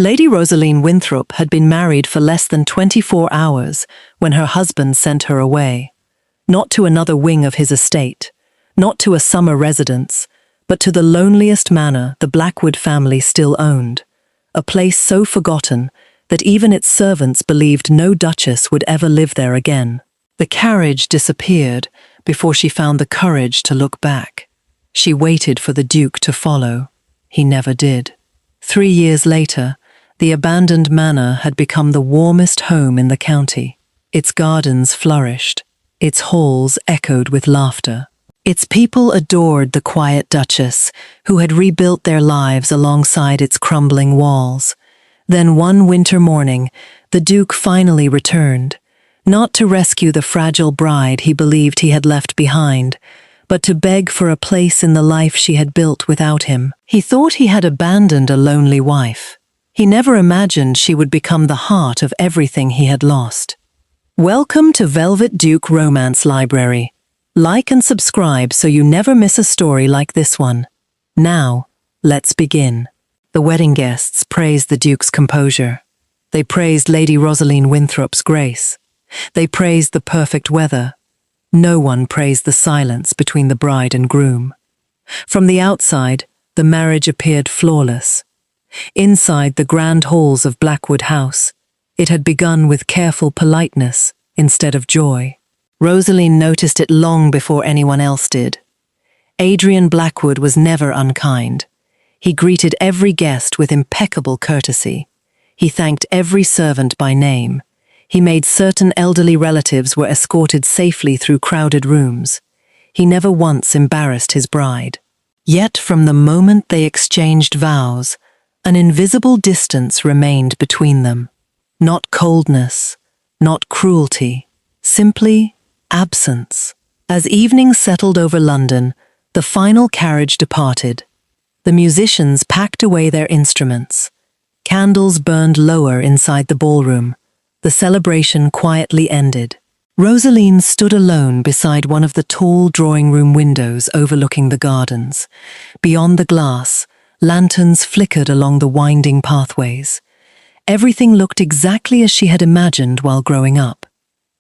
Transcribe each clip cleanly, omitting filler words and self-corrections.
Lady Rosaline Winthrop had been married for less than 24 hours when her husband sent her away. Not to another wing of his estate, not to a summer residence, but to the loneliest manor the Blackwood family still owned, a place so forgotten that even its servants believed no Duchess would ever live there again. The carriage disappeared before she found the courage to look back. She waited for the Duke to follow. He never did. 3 years later, the abandoned manor had become the warmest home in the county. Its gardens flourished. Its halls echoed with laughter. Its people adored the quiet Duchess, who had rebuilt their lives alongside its crumbling walls. Then one winter morning, the Duke finally returned, not to rescue the fragile bride he believed he had left behind, but to beg for a place in the life she had built without him. He thought he had abandoned a lonely wife. He never imagined she would become the heart of everything he had lost. Welcome to Velvet Duke Romance Library. Like and subscribe so you never miss a story like this one. Now, let's begin. The wedding guests praised the Duke's composure. They praised Lady Rosaline Winthrop's grace. They praised the perfect weather. No one praised the silence between the bride and groom. From the outside, the marriage appeared flawless. Inside the grand halls of Blackwood House, it had begun with careful politeness instead of joy. Rosaline noticed it long before anyone else did. Adrian Blackwood was never unkind. He greeted every guest with impeccable courtesy. He thanked every servant by name. He made certain elderly relatives were escorted safely through crowded rooms. He never once embarrassed his bride. Yet from the moment they exchanged vows, an invisible distance remained between them. Not coldness, not cruelty, simply absence. As evening settled over London, the final carriage departed. The musicians packed away their instruments. Candles burned lower inside the ballroom. The celebration quietly ended. Rosaline stood alone beside one of the tall drawing-room windows overlooking the gardens. Beyond the glass, lanterns flickered along the winding pathways. Everything looked exactly as she had imagined while growing up.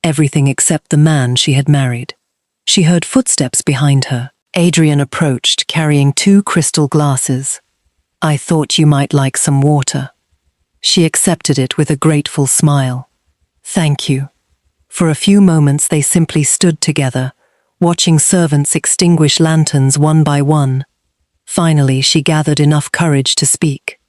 Everything except the man she had married. She heard footsteps behind her. Adrian approached, carrying 2 crystal glasses. "I thought you might like some water." She accepted it with a grateful smile. "Thank you." For a few moments they simply stood together, watching servants extinguish lanterns one by one. Finally, she gathered enough courage to speak.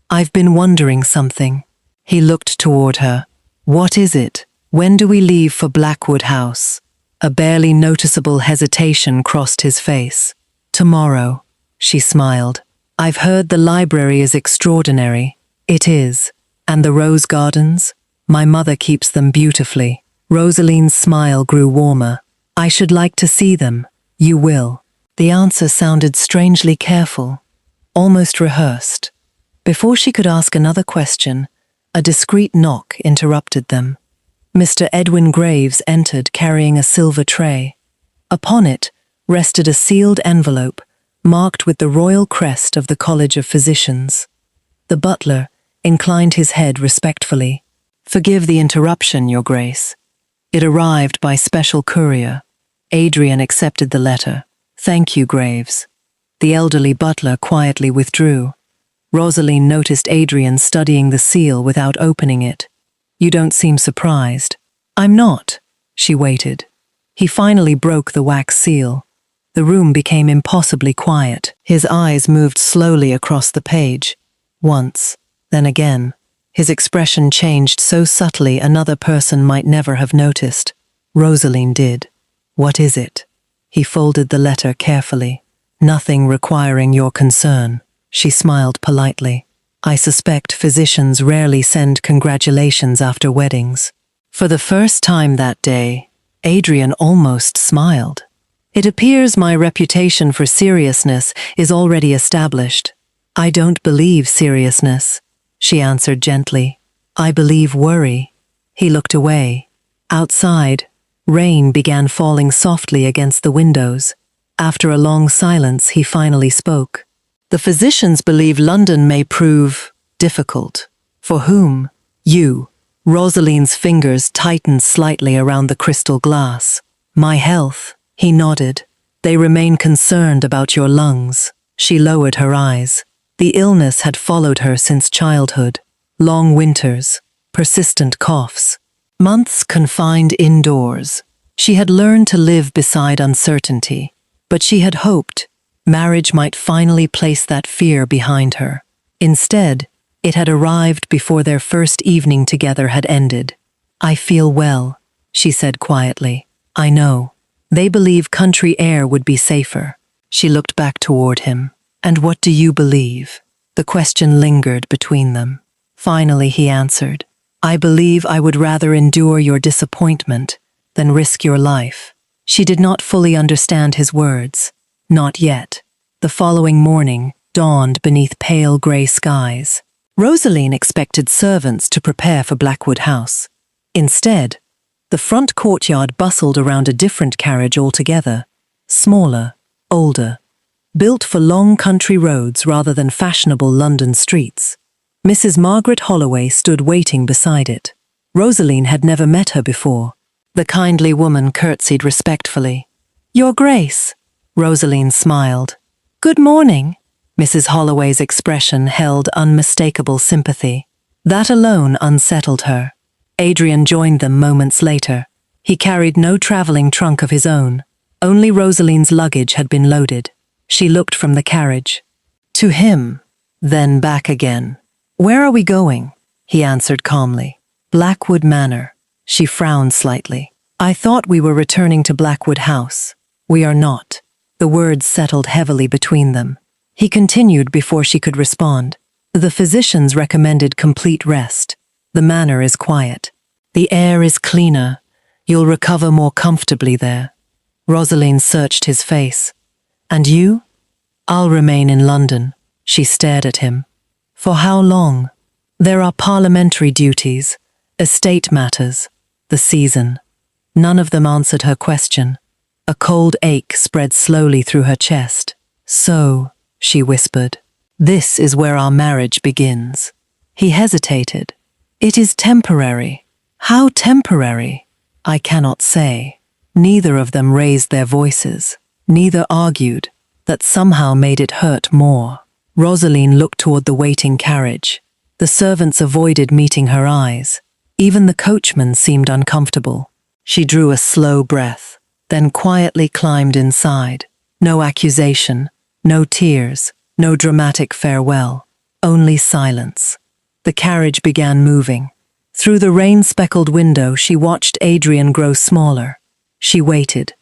"I've been wondering something." He looked toward her. "What is it? When do we leave for Blackwood House?" A barely noticeable hesitation crossed his face. "Tomorrow," she smiled. "I've heard the library is extraordinary." "It is. And the rose gardens? My mother keeps them beautifully." Rosaline's smile grew warmer. "I should like to see them." "You will." The answer sounded strangely careful, almost rehearsed. Before she could ask another question, a discreet knock interrupted them. Mr. Edwin Graves entered carrying a silver tray. Upon it rested a sealed envelope marked with the royal crest of the College of Physicians. The butler inclined his head respectfully. "Forgive the interruption, Your Grace. It arrived by special courier." Adrian accepted the letter. "Thank you, Graves." The elderly butler quietly withdrew. Rosaline noticed Adrian studying the seal without opening it. "You don't seem surprised." "I'm not." She waited. He finally broke the wax seal. The room became impossibly quiet. His eyes moved slowly across the page. Once, then again. His expression changed so subtly another person might never have noticed. Rosaline did. "What is it?" He folded the letter carefully. "Nothing requiring your concern." She smiled politely. "I suspect physicians rarely send congratulations after weddings." For the first time that day, Adrian almost smiled. "It appears my reputation for seriousness is already established." "I don't believe seriousness," she answered gently. "I believe worry." He looked away. Outside, rain began falling softly against the windows. After a long silence, he finally spoke. "The physicians believe London may prove difficult." For whom? You. Rosaline's fingers tightened slightly around the crystal glass. My health. He nodded. They remain concerned about your lungs. She lowered her eyes. The illness had followed her since childhood. Long winters, persistent coughs, months confined indoors. She had learned to live beside uncertainty, but she had hoped marriage might finally place that fear behind her. Instead, it had arrived before their first evening together had ended. I feel well, she said quietly. I know. They believe country air would be safer. She looked back toward him. And what do you believe? The question lingered between them. Finally, he answered. I believe I would rather endure your disappointment than risk your life. She did not fully understand his words. Not yet. The following morning dawned beneath pale grey skies. Rosaline expected servants to prepare for Blackwood House. Instead, the front courtyard bustled around a different carriage altogether. Smaller, older, built for long country roads rather than fashionable London streets. Mrs. Margaret Holloway stood waiting beside it. Rosaline had never met her before. The kindly woman curtsied respectfully. Your Grace. Rosaline smiled. Good morning. Mrs. Holloway's expression held unmistakable sympathy. That alone unsettled her. Adrian joined them moments later. He carried no traveling trunk of his own. Only Rosaline's luggage had been loaded. She looked from the carriage. To him, then back again. Where are we going? He answered calmly. Blackwood Manor. She frowned slightly. I thought we were returning to Blackwood House. We are not. The words settled heavily between them. He continued before she could respond. The physicians recommended complete rest. The manor is quiet. The air is cleaner. You'll recover more comfortably there. Rosaline searched his face. And you? I'll remain in London. She stared at him. For how long? There are parliamentary duties, estate matters, the season. None of them answered her question. A cold ache spread slowly through her chest. So, she whispered, this is where our marriage begins. He hesitated. It is temporary. How temporary? I cannot say. Neither of them raised their voices. Neither argued. That somehow made it hurt more. Rosaline looked toward the waiting carriage. The servants avoided meeting her eyes. Even the coachman seemed uncomfortable. She drew a slow breath, then quietly climbed inside. No accusation, no tears, no dramatic farewell, only silence. The carriage began moving. Through the rain-speckled window, she watched Adrian grow smaller. She waited,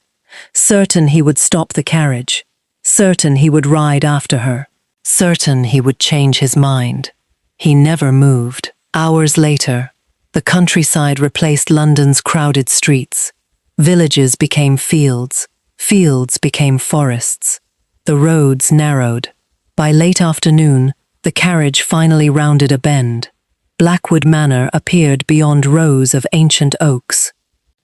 certain he would stop the carriage, certain he would ride after her, certain he would change his mind. He never moved. Hours later, the countryside replaced London's crowded streets. Villages became fields. Fields became forests. The roads narrowed. By late afternoon, the carriage finally rounded a bend. Blackwood Manor appeared beyond rows of ancient oaks.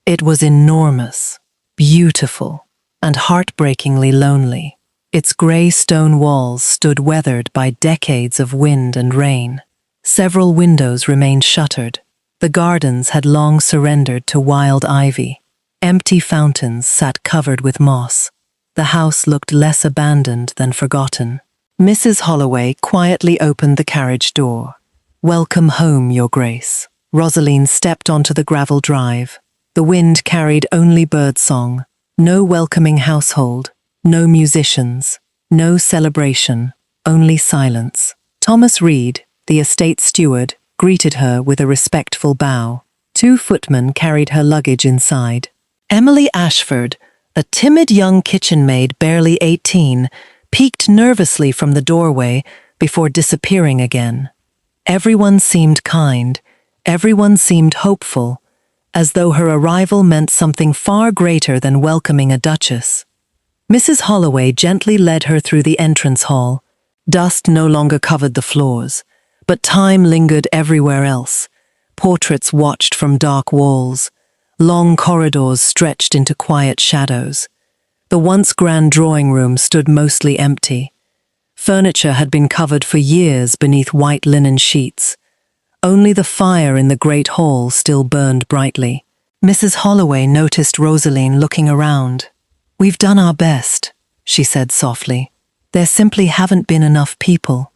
It was enormous, beautiful, and heartbreakingly lonely. Its grey stone walls stood weathered by decades of wind and rain. Several windows remained shuttered. The gardens had long surrendered to wild ivy. Empty fountains sat covered with moss. The house looked less abandoned than forgotten. Mrs. Holloway quietly opened the carriage door. Welcome home, Your Grace. Rosaline stepped onto the gravel drive. The wind carried only birdsong. No welcoming household. No musicians. No celebration. Only silence. Thomas Reed, the estate steward, greeted her with a respectful bow. 2 footmen carried her luggage inside. Emily Ashford, a timid young kitchen maid barely 18, peeked nervously from the doorway before disappearing again. Everyone seemed kind, everyone seemed hopeful, as though her arrival meant something far greater than welcoming a duchess. Mrs. Holloway gently led her through the entrance hall. Dust no longer covered the floors, but time lingered everywhere else. Portraits watched from dark walls. Long corridors stretched into quiet shadows. The once grand drawing room stood mostly empty. Furniture had been covered for years beneath white linen sheets. Only the fire in the great hall still burned brightly. Mrs. Holloway noticed Rosaline looking around. "We've done our best," she said softly. "There simply haven't been enough people."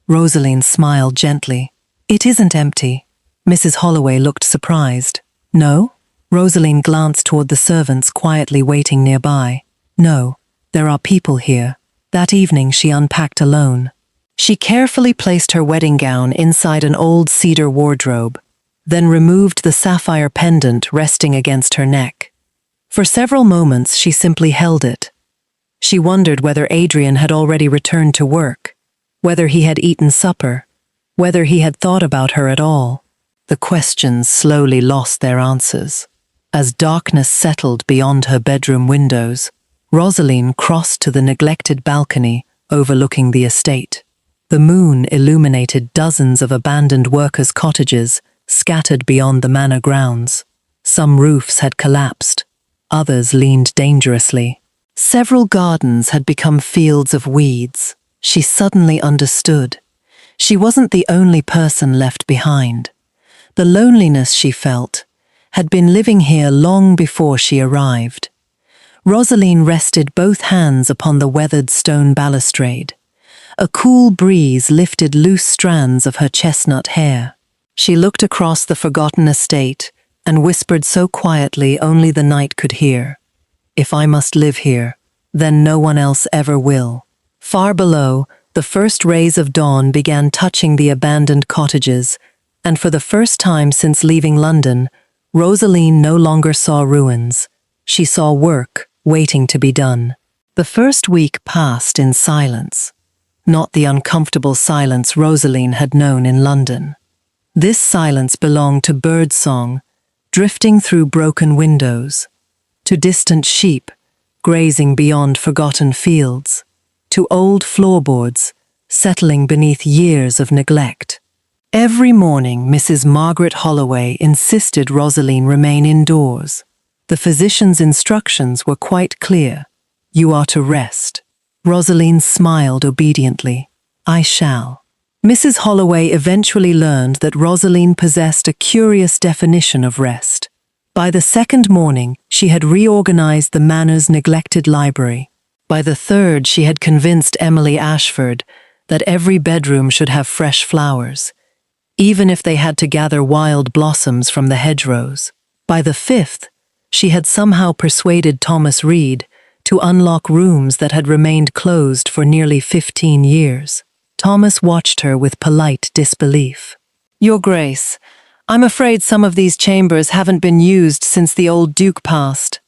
Rosaline smiled gently. "It isn't empty." Mrs. Holloway looked surprised. "No?" Rosaline glanced toward the servants quietly waiting nearby. "No, there are people here." That evening she unpacked alone. She carefully placed her wedding gown inside an old cedar wardrobe, then removed the sapphire pendant resting against her neck. For several moments she simply held it. She wondered whether Adrian had already returned to work, whether he had eaten supper, whether he had thought about her at all. The questions slowly lost their answers. As darkness settled beyond her bedroom windows, Rosaline crossed to the neglected balcony overlooking the estate. The moon illuminated dozens of abandoned workers' cottages scattered beyond the manor grounds. Some roofs had collapsed, others leaned dangerously. Several gardens had become fields of weeds. She suddenly understood. She wasn't the only person left behind. The loneliness she felt had been living here long before she arrived. Rosaline rested both hands upon the weathered stone balustrade. A cool breeze lifted loose strands of her chestnut hair. She looked across the forgotten estate and whispered so quietly only the night could hear. "If I must live here, then no one else ever will." Far below, the first rays of dawn began touching the abandoned cottages, and for the first time since leaving London, Rosaline no longer saw ruins. She saw work waiting to be done. The first week passed in silence. Not the uncomfortable silence Rosaline had known in London. This silence belonged to birdsong, drifting through broken windows, to distant sheep, grazing beyond forgotten fields, to old floorboards, settling beneath years of neglect. Every morning, Mrs. Margaret Holloway insisted Rosaline remain indoors. The physician's instructions were quite clear. "You are to rest." Rosaline smiled obediently. "I shall." Mrs. Holloway eventually learned that Rosaline possessed a curious definition of rest. By the second morning, she had reorganized the manor's neglected library. By the third, she had convinced Emily Ashford that every bedroom should have fresh flowers, even if they had to gather wild blossoms from the hedgerows. By the fifth, she had somehow persuaded Thomas Reed to unlock rooms that had remained closed for nearly 15 years. Thomas watched her with polite disbelief. "Your Grace, I'm afraid some of these chambers haven't been used since the old Duke passed."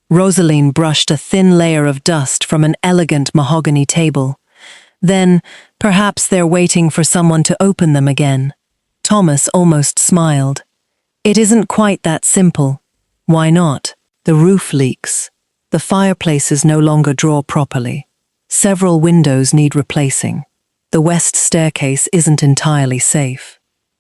Rosaline brushed a thin layer of dust from an elegant mahogany table. "Then, perhaps they're waiting for someone to open them again." Thomas almost smiled. "It isn't quite that simple." "Why not?" "The roof leaks. The fireplaces no longer draw properly. Several windows need replacing. The west staircase isn't entirely safe."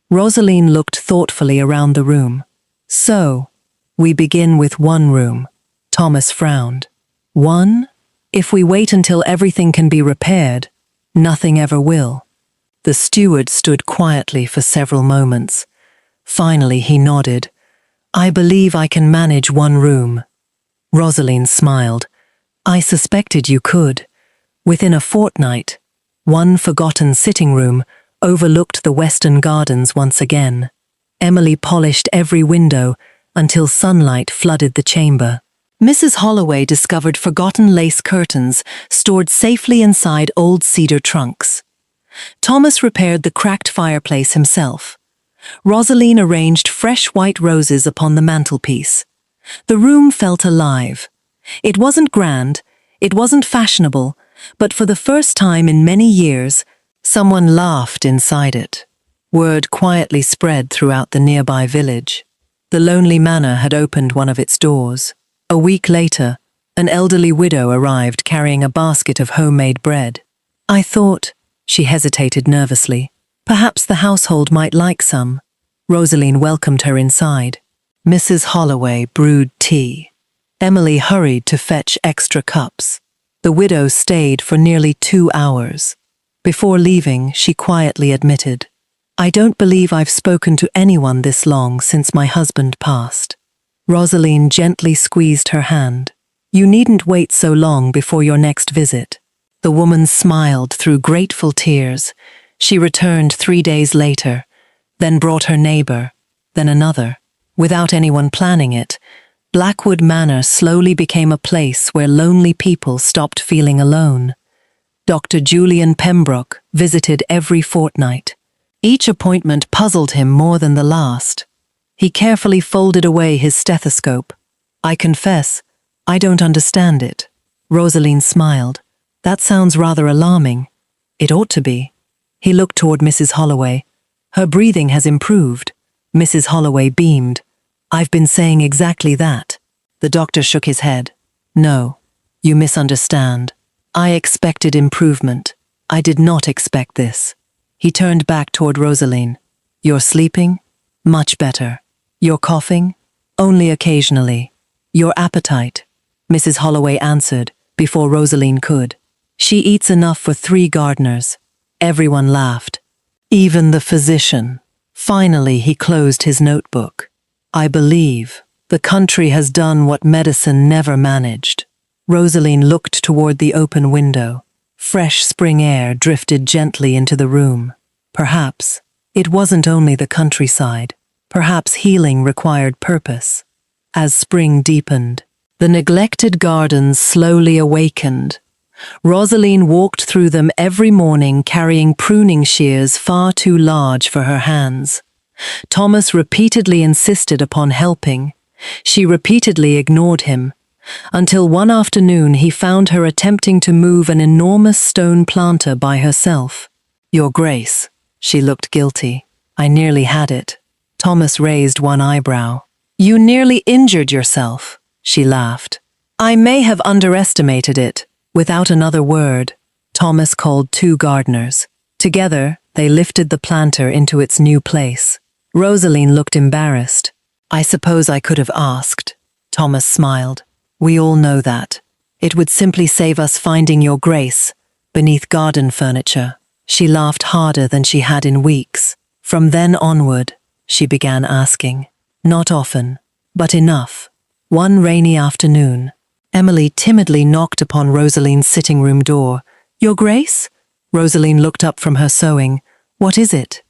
Rosaline looked thoughtfully around the room. "So, we begin with one room." Thomas frowned. "One? If we wait until everything can be repaired, nothing ever will." The steward stood quietly for several moments. Finally he nodded. "I believe I can manage one room." Rosaline smiled. "I suspected you could." Within a fortnight, one forgotten sitting room overlooked the western gardens once again. Emily polished every window until sunlight flooded the chamber. Mrs. Holloway discovered forgotten lace curtains stored safely inside old cedar trunks. Thomas repaired the cracked fireplace himself. Rosaline arranged fresh white roses upon the mantelpiece. The room felt alive. It wasn't grand, it wasn't fashionable, but for the first time in many years, someone laughed inside it. Word quietly spread throughout the nearby village. The lonely manor had opened one of its doors. A week later, an elderly widow arrived carrying a basket of homemade bread. "I thought," she hesitated nervously, "perhaps the household might like some." Rosaline welcomed her inside. Mrs. Holloway brewed tea. Emily hurried to fetch extra cups. The widow stayed for nearly 2 hours. Before leaving, she quietly admitted, I don't believe I've spoken to anyone this long since my husband passed. Rosaline gently squeezed her hand. You needn't wait so long before your next visit. The woman smiled through grateful tears. She returned 3 days later, then brought her neighbor, then another. Without anyone planning it, Blackwood Manor slowly became a place where lonely people stopped feeling alone. Dr. Julian Pembroke visited every fortnight. Each appointment puzzled him more than the last. He carefully folded away his stethoscope. I confess, I don't understand it. Rosaline smiled. That sounds rather alarming. It ought to be. He looked toward Mrs. Holloway. Her breathing has improved. Mrs. Holloway beamed. I've been saying exactly that. The doctor shook his head. No, you misunderstand. I expected improvement. I did not expect this. He turned back toward Rosaline. You're sleeping? Much better. You're coughing? Only occasionally. Your appetite? Mrs. Holloway answered, before Rosaline could. She eats enough for 3 gardeners. Everyone laughed. Even the physician. Finally, he closed his notebook. I believe the country has done what medicine never managed. Rosaline looked toward the open window. Fresh spring air drifted gently into the room. Perhaps it wasn't only the countryside. Perhaps healing required purpose. As spring deepened, the neglected gardens slowly awakened. Rosaline walked through them every morning carrying pruning shears far too large for her hands. Thomas repeatedly insisted upon helping. She repeatedly ignored him, until one afternoon he found her attempting to move an enormous stone planter by herself. Your Grace, she looked guilty. I nearly had it. Thomas raised one eyebrow. You nearly injured yourself, she laughed. I may have underestimated it. Without another word, Thomas called 2 gardeners. Together, they lifted the planter into its new place. Rosaline looked embarrassed. I suppose I could have asked. Thomas smiled. We all know that. It would simply save us finding your Grace beneath garden furniture. She laughed harder than she had in weeks. From then onward, she began asking. Not often, but enough. One rainy afternoon, Emily timidly knocked upon Rosaline's sitting room door. Your Grace? Rosaline looked up from her sewing. What is it?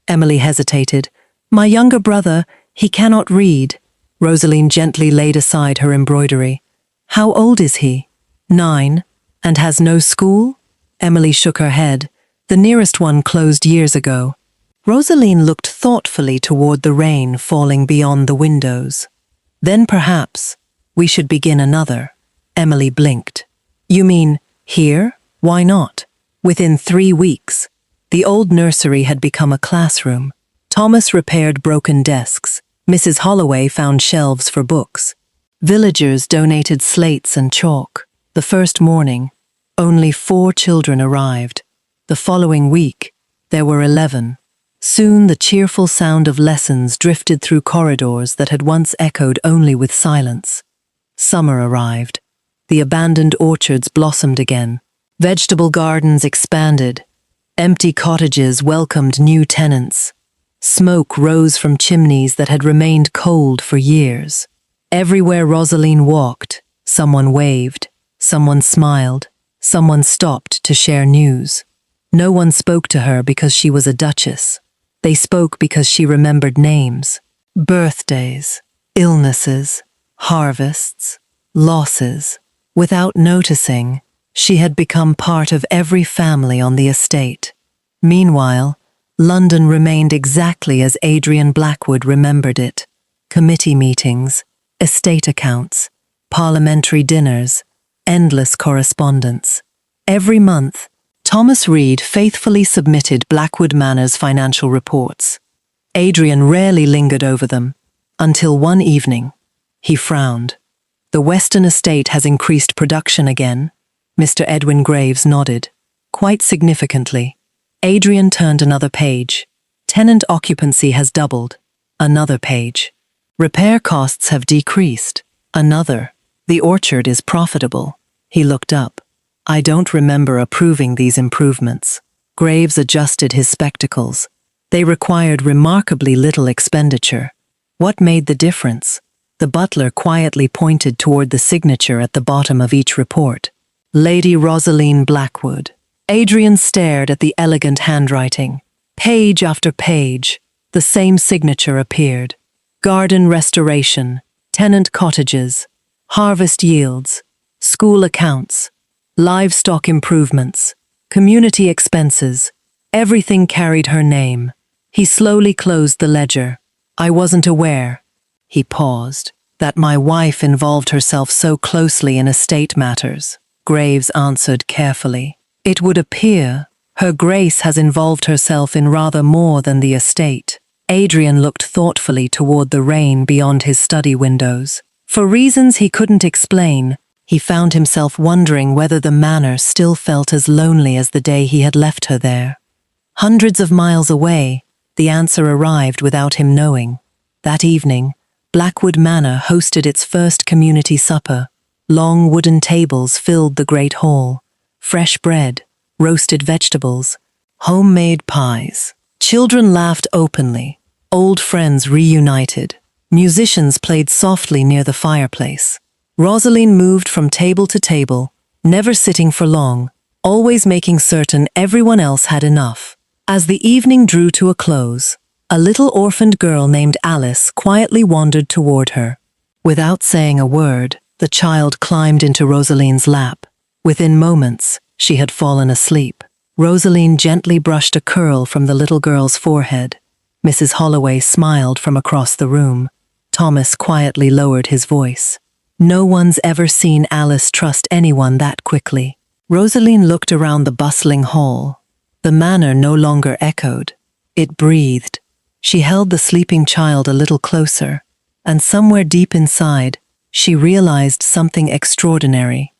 Emily hesitated. My younger brother, he cannot read. Rosaline gently laid aside her embroidery. How old is he? 9. And has no school? Emily shook her head. The nearest one closed years ago. Rosaline looked thoughtfully toward the rain falling beyond the windows. Then perhaps we should begin another. Emily blinked. You mean here? Why not? Within 3 weeks, the old nursery had become a classroom. Thomas repaired broken desks. Mrs. Holloway found shelves for books. Villagers donated slates and chalk. The first morning, only 4 children arrived. The following week, there were 11. Soon the cheerful sound of lessons drifted through corridors that had once echoed only with silence. Summer arrived. The abandoned orchards blossomed again. Vegetable gardens expanded. Empty cottages welcomed new tenants. Smoke rose from chimneys that had remained cold for years. Everywhere Rosaline walked, someone waved, someone smiled, someone stopped to share news. No one spoke to her because she was a duchess. They spoke because she remembered names, birthdays, illnesses, harvests, losses. Without noticing, she had become part of every family on the estate. Meanwhile, London remained exactly as Adrian Blackwood remembered it. Committee meetings, estate accounts, parliamentary dinners, endless correspondence. Every month, Thomas Reed faithfully submitted Blackwood Manor's financial reports. Adrian rarely lingered over them, until one evening. He frowned. The Western estate has increased production again. Mr. Edwin Graves nodded. Quite significantly. Adrian turned another page. Tenant occupancy has doubled. Another page. Repair costs have decreased. Another. The orchard is profitable. He looked up. I don't remember approving these improvements. Graves adjusted his spectacles. They required remarkably little expenditure. What made the difference? The butler quietly pointed toward the signature at the bottom of each report. Lady Rosaline Blackwood. Adrian stared at the elegant handwriting. Page after page, the same signature appeared. Garden restoration, tenant cottages, harvest yields, school accounts, livestock improvements, community expenses. Everything carried her name. He slowly closed the ledger. I wasn't aware, he paused, that my wife involved herself so closely in estate matters. Graves answered carefully. It would appear Her Grace has involved herself in rather more than the estate. Adrian looked thoughtfully toward the rain beyond his study windows. For reasons he couldn't explain, he found himself wondering whether the manor still felt as lonely as the day he had left her there. Hundreds of miles away, the answer arrived without him knowing. That evening, Blackwood Manor hosted its first community supper. Long wooden tables filled the great hall. Fresh bread, roasted vegetables, homemade pies. Children laughed openly. Old friends reunited. Musicians played softly near the fireplace. Rosaline moved from table to table, never sitting for long, always making certain everyone else had enough. As the evening drew to a close, a little orphaned girl named Alice quietly wandered toward her. Without saying a word, the child climbed into Rosaline's lap. Within moments, she had fallen asleep. Rosaline gently brushed a curl from the little girl's forehead. Mrs. Holloway smiled from across the room. Thomas quietly lowered his voice. No one's ever seen Alice trust anyone that quickly. Rosaline looked around the bustling hall. The manor no longer echoed. It breathed. She held the sleeping child a little closer, and somewhere deep inside, she realized something extraordinary.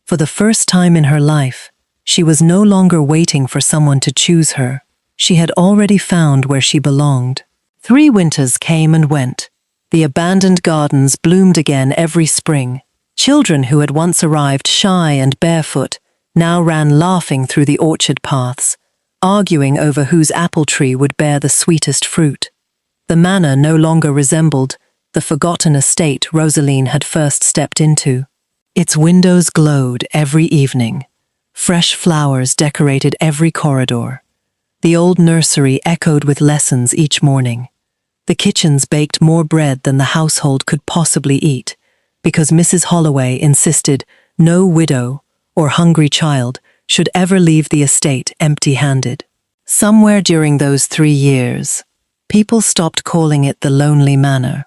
For the first time in her life, she was no longer waiting for someone to choose her. She had already found where she belonged. 3 winters came and went. The abandoned gardens bloomed again every spring. Children who had once arrived shy and barefoot now ran laughing through the orchard paths, arguing over whose apple tree would bear the sweetest fruit. The manor no longer resembled the forgotten estate Rosaline had first stepped into. Its windows glowed every evening. Fresh flowers decorated every corridor. The old nursery echoed with lessons each morning. The kitchens baked more bread than the household could possibly eat, because Mrs. Holloway insisted no widow or hungry child should ever leave the estate empty-handed. Somewhere during those 3 years, people stopped calling it the Lonely Manor.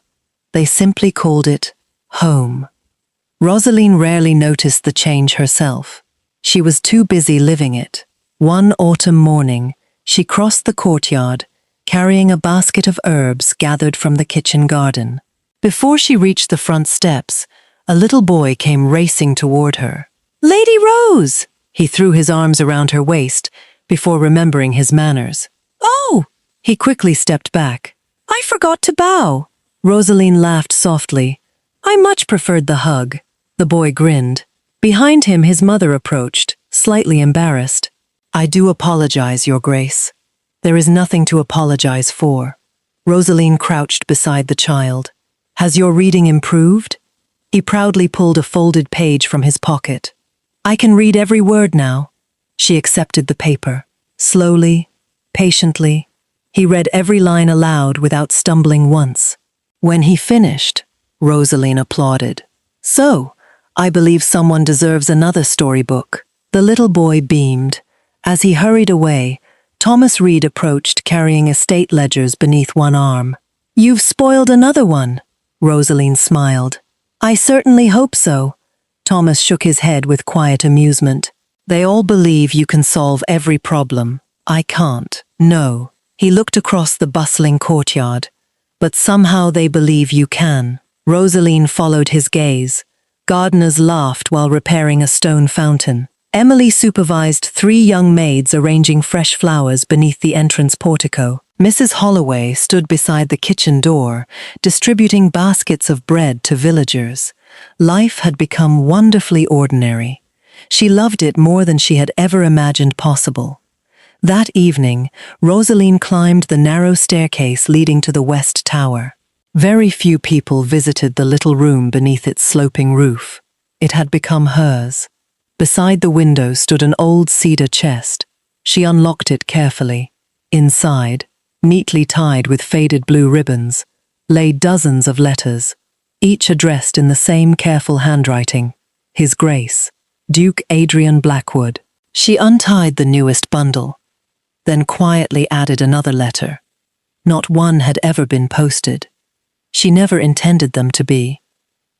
They simply called it home. Rosaline rarely noticed the change herself. She was too busy living it. One autumn morning, she crossed the courtyard, carrying a basket of herbs gathered from the kitchen garden. Before she reached the front steps, a little boy came racing toward her. "Lady Rose!" He threw his arms around her waist before remembering his manners. "Oh!" He quickly stepped back. "I forgot to bow." Rosaline laughed softly. "I much preferred the hug." The boy grinned. Behind him, his mother approached, slightly embarrassed. "I do apologize, Your Grace." "There is nothing to apologize for." Rosaline crouched beside the child. "Has your reading improved?" He proudly pulled a folded page from his pocket. "I can read every word now." She accepted the paper. Slowly, patiently, he read every line aloud without stumbling once. When he finished, Rosaline applauded. "So, I believe someone deserves another storybook." The little boy beamed. As he hurried away, Thomas Reed approached, carrying estate ledgers beneath one arm. "You've spoiled another one," Rosaline smiled. "I certainly hope so." Thomas shook his head with quiet amusement. "They all believe you can solve every problem. I can't. No." He looked across the bustling courtyard. "But somehow they believe you can." Rosaline followed his gaze. Gardeners laughed while repairing a stone fountain. Emily supervised 3 young maids arranging fresh flowers beneath the entrance portico. Mrs. Holloway stood beside the kitchen door, distributing baskets of bread to villagers. Life had become wonderfully ordinary. She loved it more than she had ever imagined possible. That evening, Rosaline climbed the narrow staircase leading to the west tower. Very few people visited the little room beneath its sloping roof. It had become hers. Beside the window stood an old cedar chest. She unlocked it carefully. Inside, neatly tied with faded blue ribbons, lay dozens of letters, each addressed in the same careful handwriting. His Grace, Duke Adrian Blackwood. She untied the newest bundle, then quietly added another letter. Not one had ever been posted. She never intended them to be.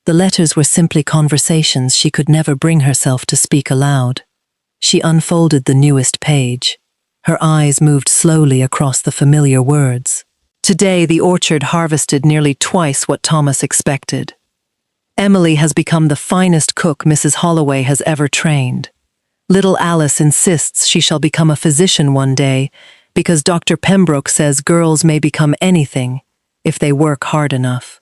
The letters were simply conversations she could never bring herself to speak aloud. She unfolded the newest page. Her eyes moved slowly across the familiar words. Today, the orchard harvested nearly twice what Thomas expected. Emily has become the finest cook Mrs. Holloway has ever trained. Little Alice insists she shall become a physician one day because Dr. Pembroke says girls may become anything if they work hard enough.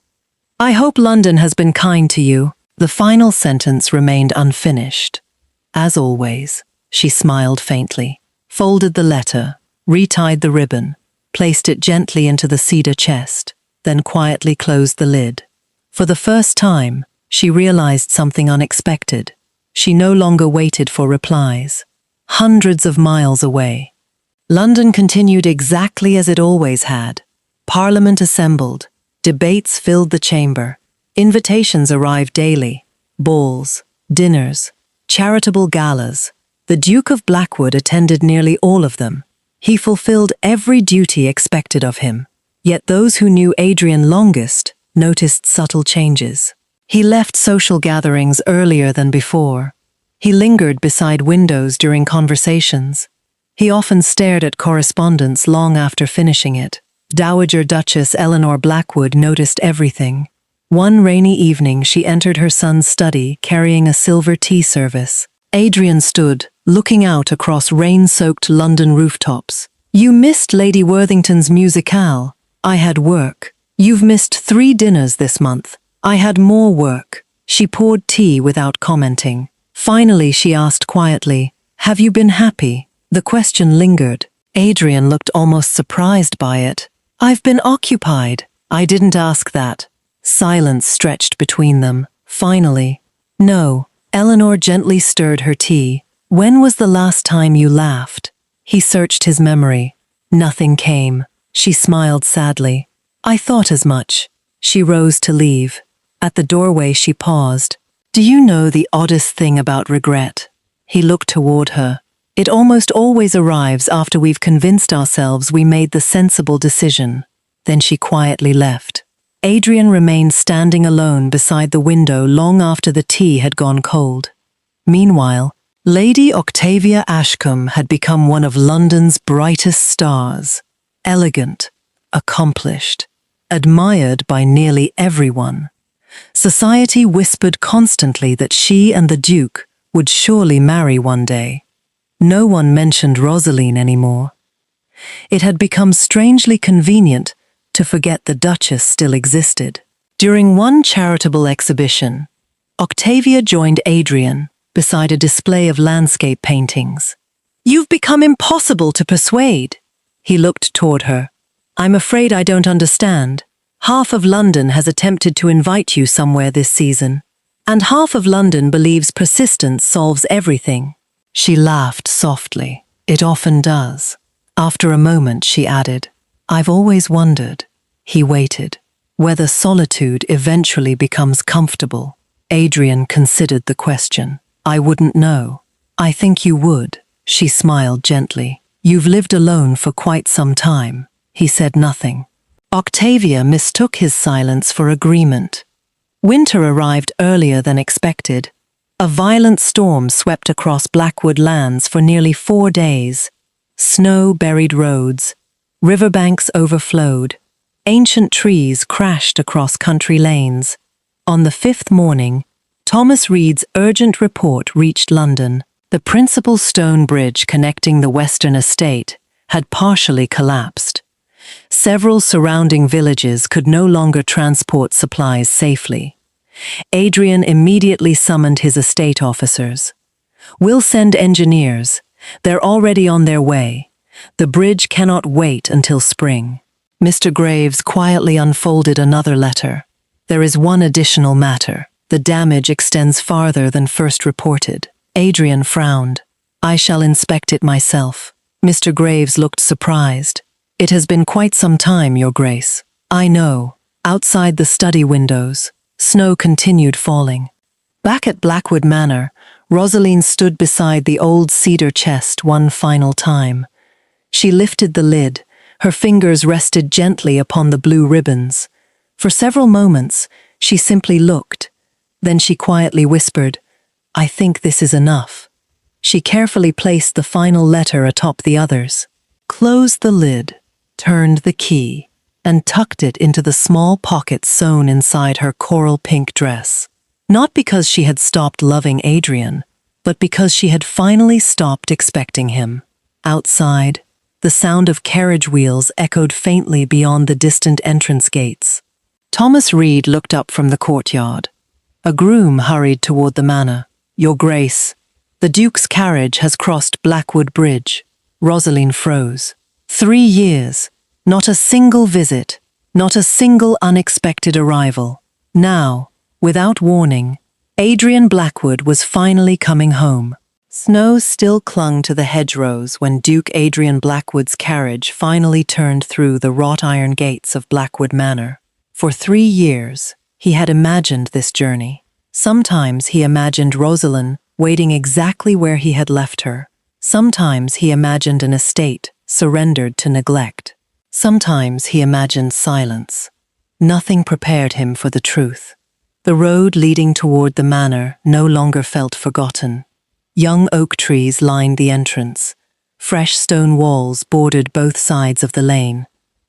I hope London has been kind to you. The final sentence remained unfinished. As always, she smiled faintly, folded the letter, retied the ribbon, placed it gently into the cedar chest, then quietly closed the lid. For the first time, she realized something unexpected. She no longer waited for replies. Hundreds of miles away, London continued exactly as it always had. Parliament assembled. Debates filled the chamber. Invitations arrived daily. Balls, dinners, charitable galas. The Duke of Blackwood attended nearly all of them. He fulfilled every duty expected of him. Yet those who knew Adrian longest noticed subtle changes. He left social gatherings earlier than before. He lingered beside windows during conversations. He often stared at correspondence long after finishing it. Dowager Duchess Eleanor Blackwood noticed everything. One rainy evening she entered her son's study carrying a silver tea service. Adrian stood, looking out across rain-soaked London rooftops. You missed Lady Worthington's musicale. I had work. You've missed 3 dinners this month. I had more work. She poured tea without commenting. Finally, she asked quietly, have you been happy? The question lingered. Adrian looked almost surprised by it. I've been occupied. I didn't ask that. Silence stretched between them. Finally, no. Eleanor gently stirred her tea. When was the last time you laughed? He searched his memory. Nothing came. She smiled sadly. I thought as much. She rose to leave. At the doorway she paused. Do you know the oddest thing about regret? He looked toward her. It almost always arrives after we've convinced ourselves we made the sensible decision. Then she quietly left. Adrian remained standing alone beside the window long after the tea had gone cold. Meanwhile, Lady Octavia Ashcombe had become one of London's brightest stars. Elegant, accomplished, admired by nearly everyone. Society whispered constantly that she and the Duke would surely marry one day. No one mentioned Rosaline anymore. It had become strangely convenient to forget the Duchess still existed. During one charitable exhibition, Octavia joined Adrian beside a display of landscape paintings. You've become impossible to persuade. He looked toward her. I'm afraid I don't understand. Half of London has attempted to invite you somewhere this season, and half of London believes persistence solves everything. She laughed softly. It often does. After a moment, she added, I've always wondered. He waited. Whether solitude eventually becomes comfortable. Adrian considered the question. I wouldn't know. I think you would. She smiled gently. You've lived alone for quite some time. He said nothing. Octavia mistook his silence for agreement. Winter arrived earlier than expected. A violent storm swept across Blackwood lands for nearly 4 days. Snow buried roads. Riverbanks overflowed. Ancient trees crashed across country lanes. On the 5th morning, Thomas Reed's urgent report reached London. The principal stone bridge connecting the Western Estate had partially collapsed. Several surrounding villages could no longer transport supplies safely. Adrian immediately summoned his estate officers. We'll send engineers. They're already on their way. The bridge cannot wait until spring. Mr. Graves quietly unfolded another letter. There is one additional matter. The damage extends farther than first reported. Adrian frowned. I shall inspect it myself. Mr. Graves looked surprised. It has been quite some time, Your Grace. I know. Outside the study windows, snow continued falling. Back at Blackwood Manor, Rosaline stood beside the old cedar chest one final time. She lifted the lid. Her fingers rested gently upon the blue ribbons. For several moments, she simply looked. Then she quietly whispered, I think this is enough. She carefully placed the final letter atop the others, closed the lid, turned the key, and tucked it into the small pocket sewn inside her coral pink dress. Not because she had stopped loving Adrian, but because she had finally stopped expecting him. Outside, the sound of carriage wheels echoed faintly beyond the distant entrance gates. Thomas Reed looked up from the courtyard. A groom hurried toward the manor. Your Grace, the Duke's carriage has crossed Blackwood Bridge. Rosaline froze. 3 years, not a single visit, not a single unexpected arrival. Now, without warning, Adrian Blackwood was finally coming home. Snow still clung to the hedgerows when Duke Adrian Blackwood's carriage finally turned through the wrought iron gates of Blackwood Manor. For 3 years, he had imagined this journey. Sometimes he imagined Rosaline waiting exactly where he had left her. Sometimes he imagined an estate surrendered to neglect. Sometimes he imagined silence. Nothing prepared him for the truth. The road leading toward the manor no longer felt forgotten. Young oak trees lined the entrance. Fresh stone walls bordered both sides of the lane.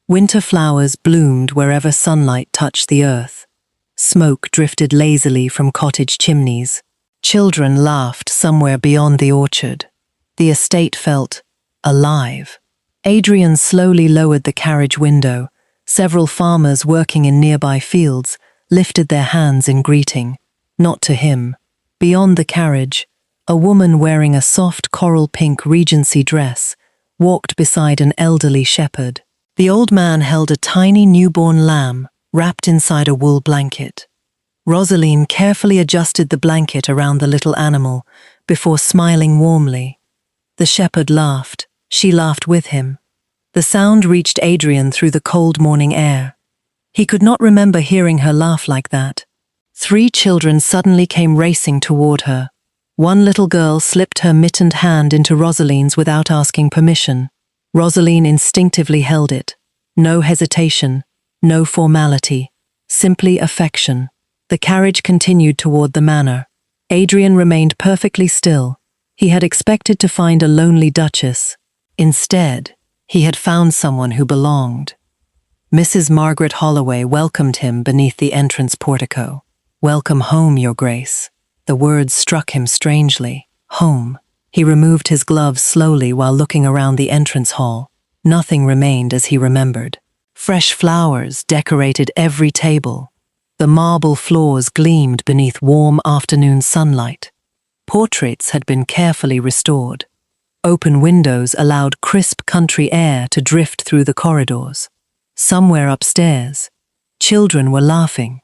Winter flowers bloomed wherever sunlight touched the earth. Smoke drifted lazily from cottage chimneys. Children laughed somewhere beyond the orchard. The estate felt alive. Adrian slowly lowered the carriage window. Several farmers working in nearby fields lifted their hands in greeting. Not to him. Beyond the carriage, a woman wearing a soft coral pink Regency dress walked beside an elderly shepherd. The old man held a tiny newborn lamb wrapped inside a wool blanket. Rosaline carefully adjusted the blanket around the little animal before smiling warmly. The shepherd laughed. She laughed with him. The sound reached Adrian through the cold morning air. He could not remember hearing her laugh like that. 3 children suddenly came racing toward her. One little girl slipped her mittened hand into Rosaline's without asking permission. Rosaline instinctively held it. No hesitation, no formality, simply affection. The carriage continued toward the manor. Adrian remained perfectly still. He had expected to find a lonely Duchess. Instead, he had found someone who belonged. Mrs. Margaret Holloway welcomed him beneath the entrance portico. Welcome home, Your Grace. The words struck him strangely. Home. He removed his gloves slowly while looking around the entrance hall. Nothing remained as he remembered. Fresh flowers decorated every table. The marble floors gleamed beneath warm afternoon sunlight. Portraits had been carefully restored. Open windows allowed crisp country air to drift through the corridors. Somewhere upstairs, children were laughing.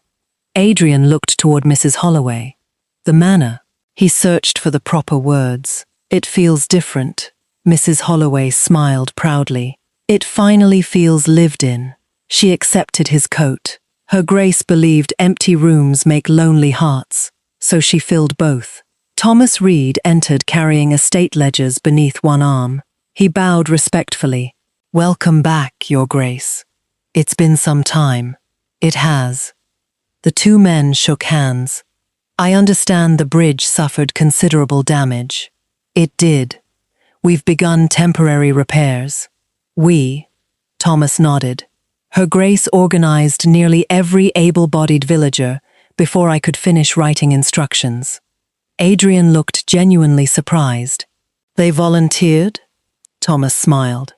Adrian looked toward Mrs. Holloway. The manor. He searched for the proper words. It feels different. Mrs. Holloway smiled proudly. It finally feels lived in. She accepted his coat. Her Grace believed empty rooms make lonely hearts, so she filled both. Thomas Reed entered carrying estate ledgers beneath one arm. He bowed respectfully. Welcome back, Your Grace. It's been some time. It has. The 2 men shook hands. I understand the bridge suffered considerable damage. It did. We've begun temporary repairs. We, Thomas nodded. Her Grace organized nearly every able-bodied villager before I could finish writing instructions. Adrian looked genuinely surprised. They volunteered? Thomas smiled.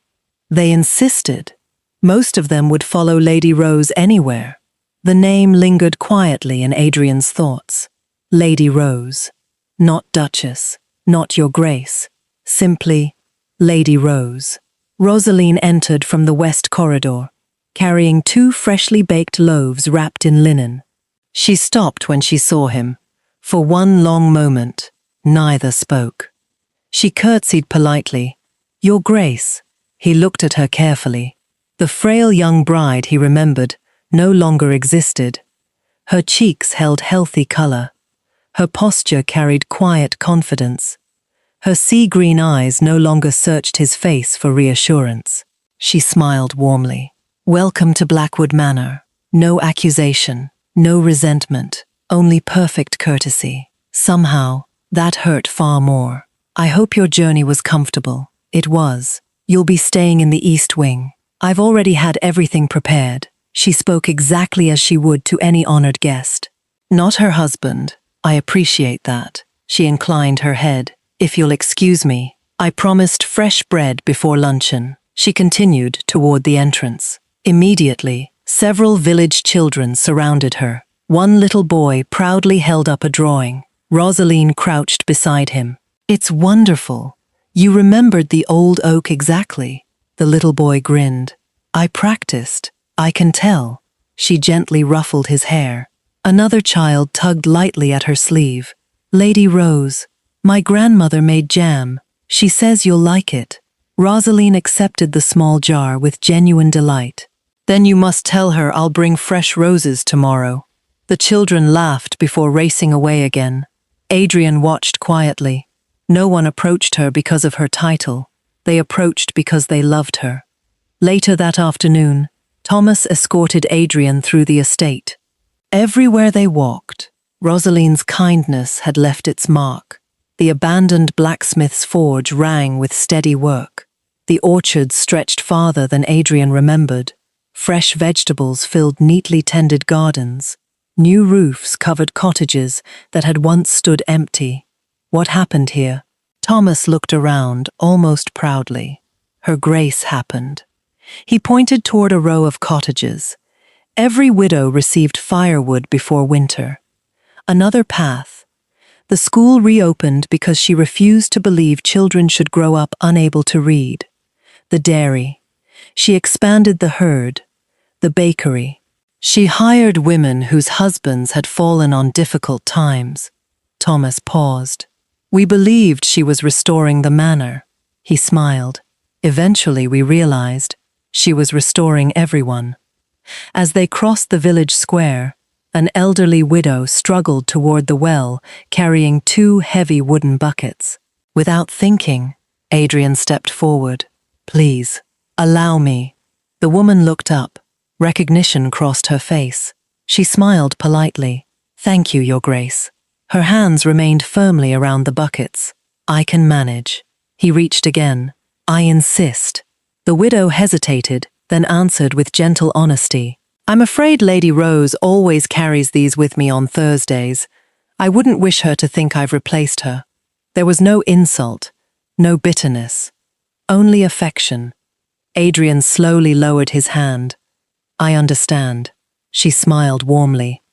They insisted. Most of them would follow Lady Rose anywhere. The name lingered quietly in Adrian's thoughts. Lady Rose. Not Duchess. Not Your Grace. Simply Lady Rose. Rosaline entered from the west corridor, carrying 2 freshly baked loaves wrapped in linen. She stopped when she saw him. For one long moment, neither spoke. She curtsied politely. "Your Grace." He looked at her carefully. The frail young bride, he remembered, no longer existed. Her cheeks held healthy color. Her posture carried quiet confidence. Her sea-green eyes no longer searched his face for reassurance. She smiled warmly. "Welcome to Blackwood Manor. No accusation, no resentment, only perfect courtesy." Somehow, that hurt far more. "I hope your journey was comfortable." It was. "You'll be staying in the East Wing. I've already had everything prepared." She spoke exactly as she would to any honored guest. Not her husband. "I appreciate that." She inclined her head. "If you'll excuse me, I promised fresh bread before luncheon." She continued toward the entrance. Immediately, several village children surrounded her. One little boy proudly held up a drawing. Rosaline crouched beside him. "It's wonderful. You remembered the old oak exactly." The little boy grinned. "I practiced. I can tell." She gently ruffled his hair. Another child tugged lightly at her sleeve. "Lady Rose, my grandmother made jam. She says you'll like it." Rosaline accepted the small jar with genuine delight. "Then you must tell her I'll bring fresh roses tomorrow." The children laughed before racing away again. Adrian watched quietly. No one approached her because of her title. They approached because they loved her. Later that afternoon, Thomas escorted Adrian through the estate. Everywhere they walked, Rosaline's kindness had left its mark. The abandoned blacksmith's forge rang with steady work. The orchards stretched farther than Adrian remembered. Fresh vegetables filled neatly tended gardens. New roofs covered cottages that had once stood empty. What happened here? Thomas looked around, almost proudly. Her Grace happened. He pointed toward a row of cottages. Every widow received firewood before winter. Another path. The school reopened because she refused to believe children should grow up unable to read. The dairy. She expanded the herd. The bakery. She hired women whose husbands had fallen on difficult times. Thomas paused. "We believed she was restoring the manor." He smiled. "Eventually we realized she was restoring everyone." As they crossed the village square, an elderly widow struggled toward the well, carrying 2 heavy wooden buckets. Without thinking, Adrian stepped forward. "Please, allow me." The woman looked up. Recognition crossed her face. She smiled politely. "Thank you, Your Grace." Her hands remained firmly around the buckets. "I can manage." He reached again. "I insist." The widow hesitated, then answered with gentle honesty. "I'm afraid Lady Rose always carries these with me on Thursdays. I wouldn't wish her to think I've replaced her." There was no insult, no bitterness, only affection. Adrian slowly lowered his hand. "I understand." She smiled warmly.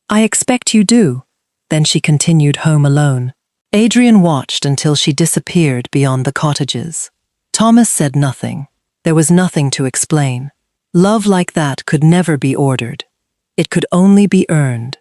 "I expect you do." Then she continued home alone. Adrian watched until she disappeared beyond the cottages. Thomas said nothing. There was nothing to explain. Love like that could never be ordered. It could only be earned.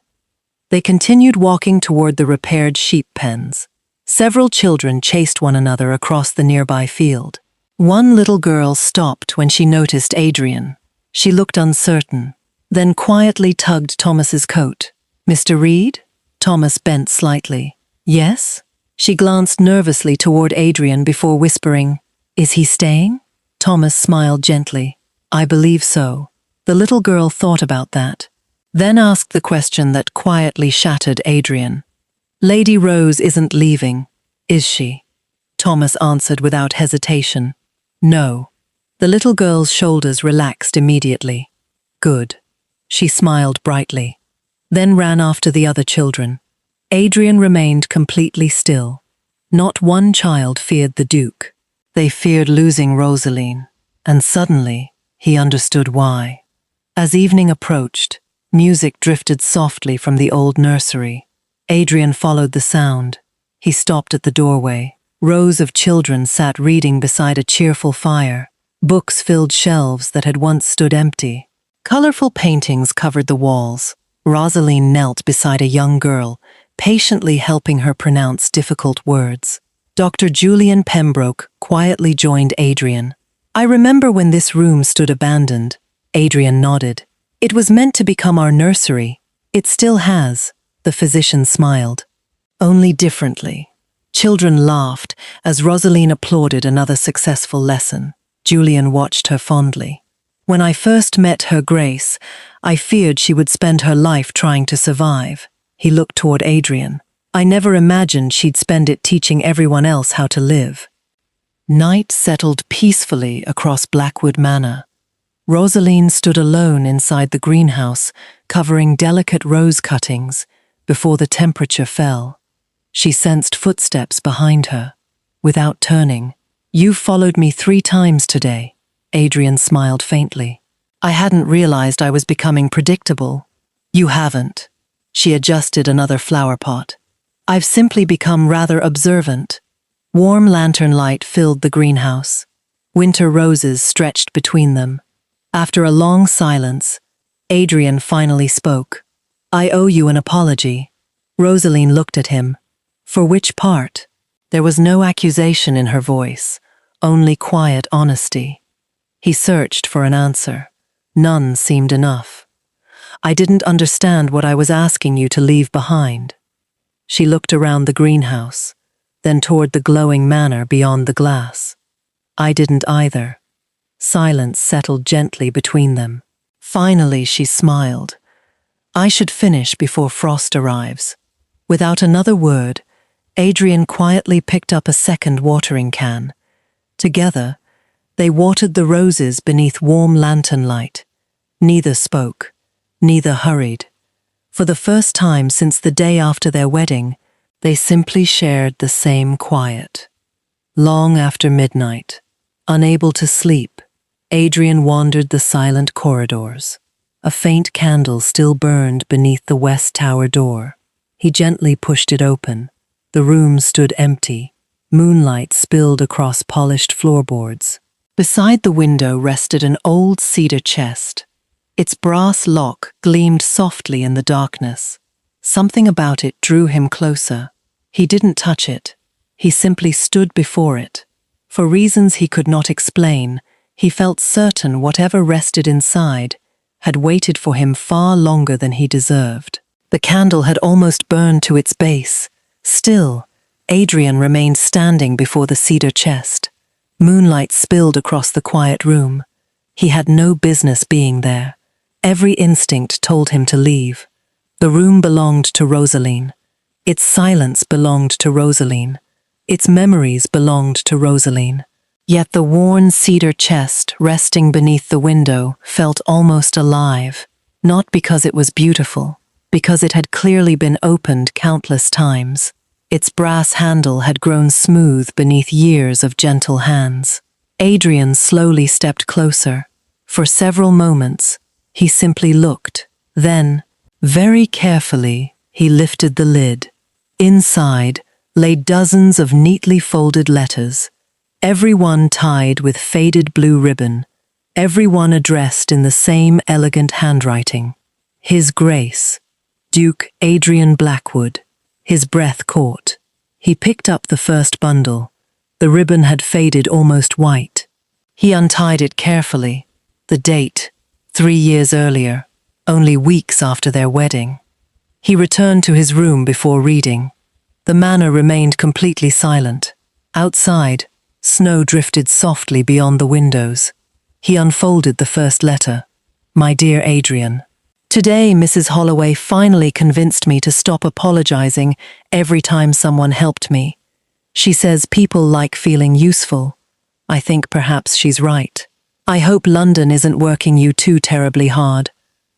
They continued walking toward the repaired sheep pens. Several children chased one another across the nearby field. One little girl stopped when she noticed Adrian. She looked uncertain, then quietly tugged Thomas's coat. "Mr. Reed?" Thomas bent slightly. "Yes?" She glanced nervously toward Adrian before whispering, "Is he staying?" Thomas smiled gently. "I believe so." The little girl thought about that, then asked the question that quietly shattered Adrian. "Lady Rose isn't leaving, is she?" Thomas answered without hesitation. "No." The little girl's shoulders relaxed immediately. "Good." She smiled brightly, then ran after the other children. Adrian remained completely still. Not one child feared the Duke. They feared losing Rosaline, and suddenly he understood why. As evening approached, music drifted softly from the old nursery. Adrian followed the sound. He stopped at the doorway. Rows of children sat reading beside a cheerful fire. Books filled shelves that had once stood empty. Colorful paintings covered the walls. Rosaline knelt beside a young girl, patiently helping her pronounce difficult words. Dr. Julian Pembroke quietly joined Adrian. "I remember when this room stood abandoned." Adrian nodded. "It was meant to become our nursery. It still has." The physician smiled. "Only differently." Children laughed as Rosaline applauded another successful lesson. Julian watched her fondly. "When I first met Her Grace, I feared she would spend her life trying to survive." He looked toward Adrian. "I never imagined she'd spend it teaching everyone else how to live." Night settled peacefully across Blackwood Manor. Rosaline stood alone inside the greenhouse, covering delicate rose cuttings, before the temperature fell. She sensed footsteps behind her. Without turning, "You've followed me 3 times today." Adrian smiled faintly. "I hadn't realized I was becoming predictable." "You haven't." She adjusted another flower pot. "I've simply become rather observant." Warm lantern light filled the greenhouse. Winter roses stretched between them. After a long silence, Adrian finally spoke. "I owe you an apology." Rosaline looked at him. "For which part?" There was no accusation in her voice, only quiet honesty. He searched for an answer. None seemed enough. "I didn't understand what I was asking you to leave behind." She looked around the greenhouse, then toward the glowing manor beyond the glass. "I didn't either." Silence settled gently between them. Finally she smiled. "I should finish before frost arrives." Without another word, Adrian quietly picked up a second watering can. Together, they watered the roses beneath warm lantern light. Neither spoke, neither hurried. For the first time since the day after their wedding, they simply shared the same quiet. Long after midnight, unable to sleep, Adrian wandered the silent corridors. A faint candle still burned beneath the west tower door. He gently pushed it open. The room stood empty. Moonlight spilled across polished floorboards. Beside the window rested an old cedar chest. Its brass lock gleamed softly in the darkness. Something about it drew him closer. He didn't touch it. He simply stood before it. For reasons he could not explain, he felt certain whatever rested inside had waited for him far longer than he deserved. The candle had almost burned to its base. Still, Adrian remained standing before the cedar chest. Moonlight spilled across the quiet room. He had no business being there. Every instinct told him to leave. The room belonged to Rosaline. Its silence belonged to Rosaline. Its memories belonged to Rosaline. Yet the worn cedar chest resting beneath the window felt almost alive, not because it was beautiful, because it had clearly been opened countless times. Its brass handle had grown smooth beneath years of gentle hands. Adrian slowly stepped closer. For several moments, he simply looked. Then, very carefully, he lifted the lid. Inside lay dozens of neatly folded letters, every one tied with faded blue ribbon, every one addressed in the same elegant handwriting. His Grace, Duke Adrian Blackwood. His breath caught. He picked up the first bundle. The ribbon had faded almost white. He untied it carefully. The date, 3 years earlier, only weeks after their wedding. He returned to his room before reading. The manor remained completely silent. Outside, snow drifted softly beyond the windows. He unfolded the first letter. "My dear Adrian, today Mrs. Holloway finally convinced me to stop apologizing every time someone helped me. She says people like feeling useful. I think perhaps she's right. I hope London isn't working you too terribly hard.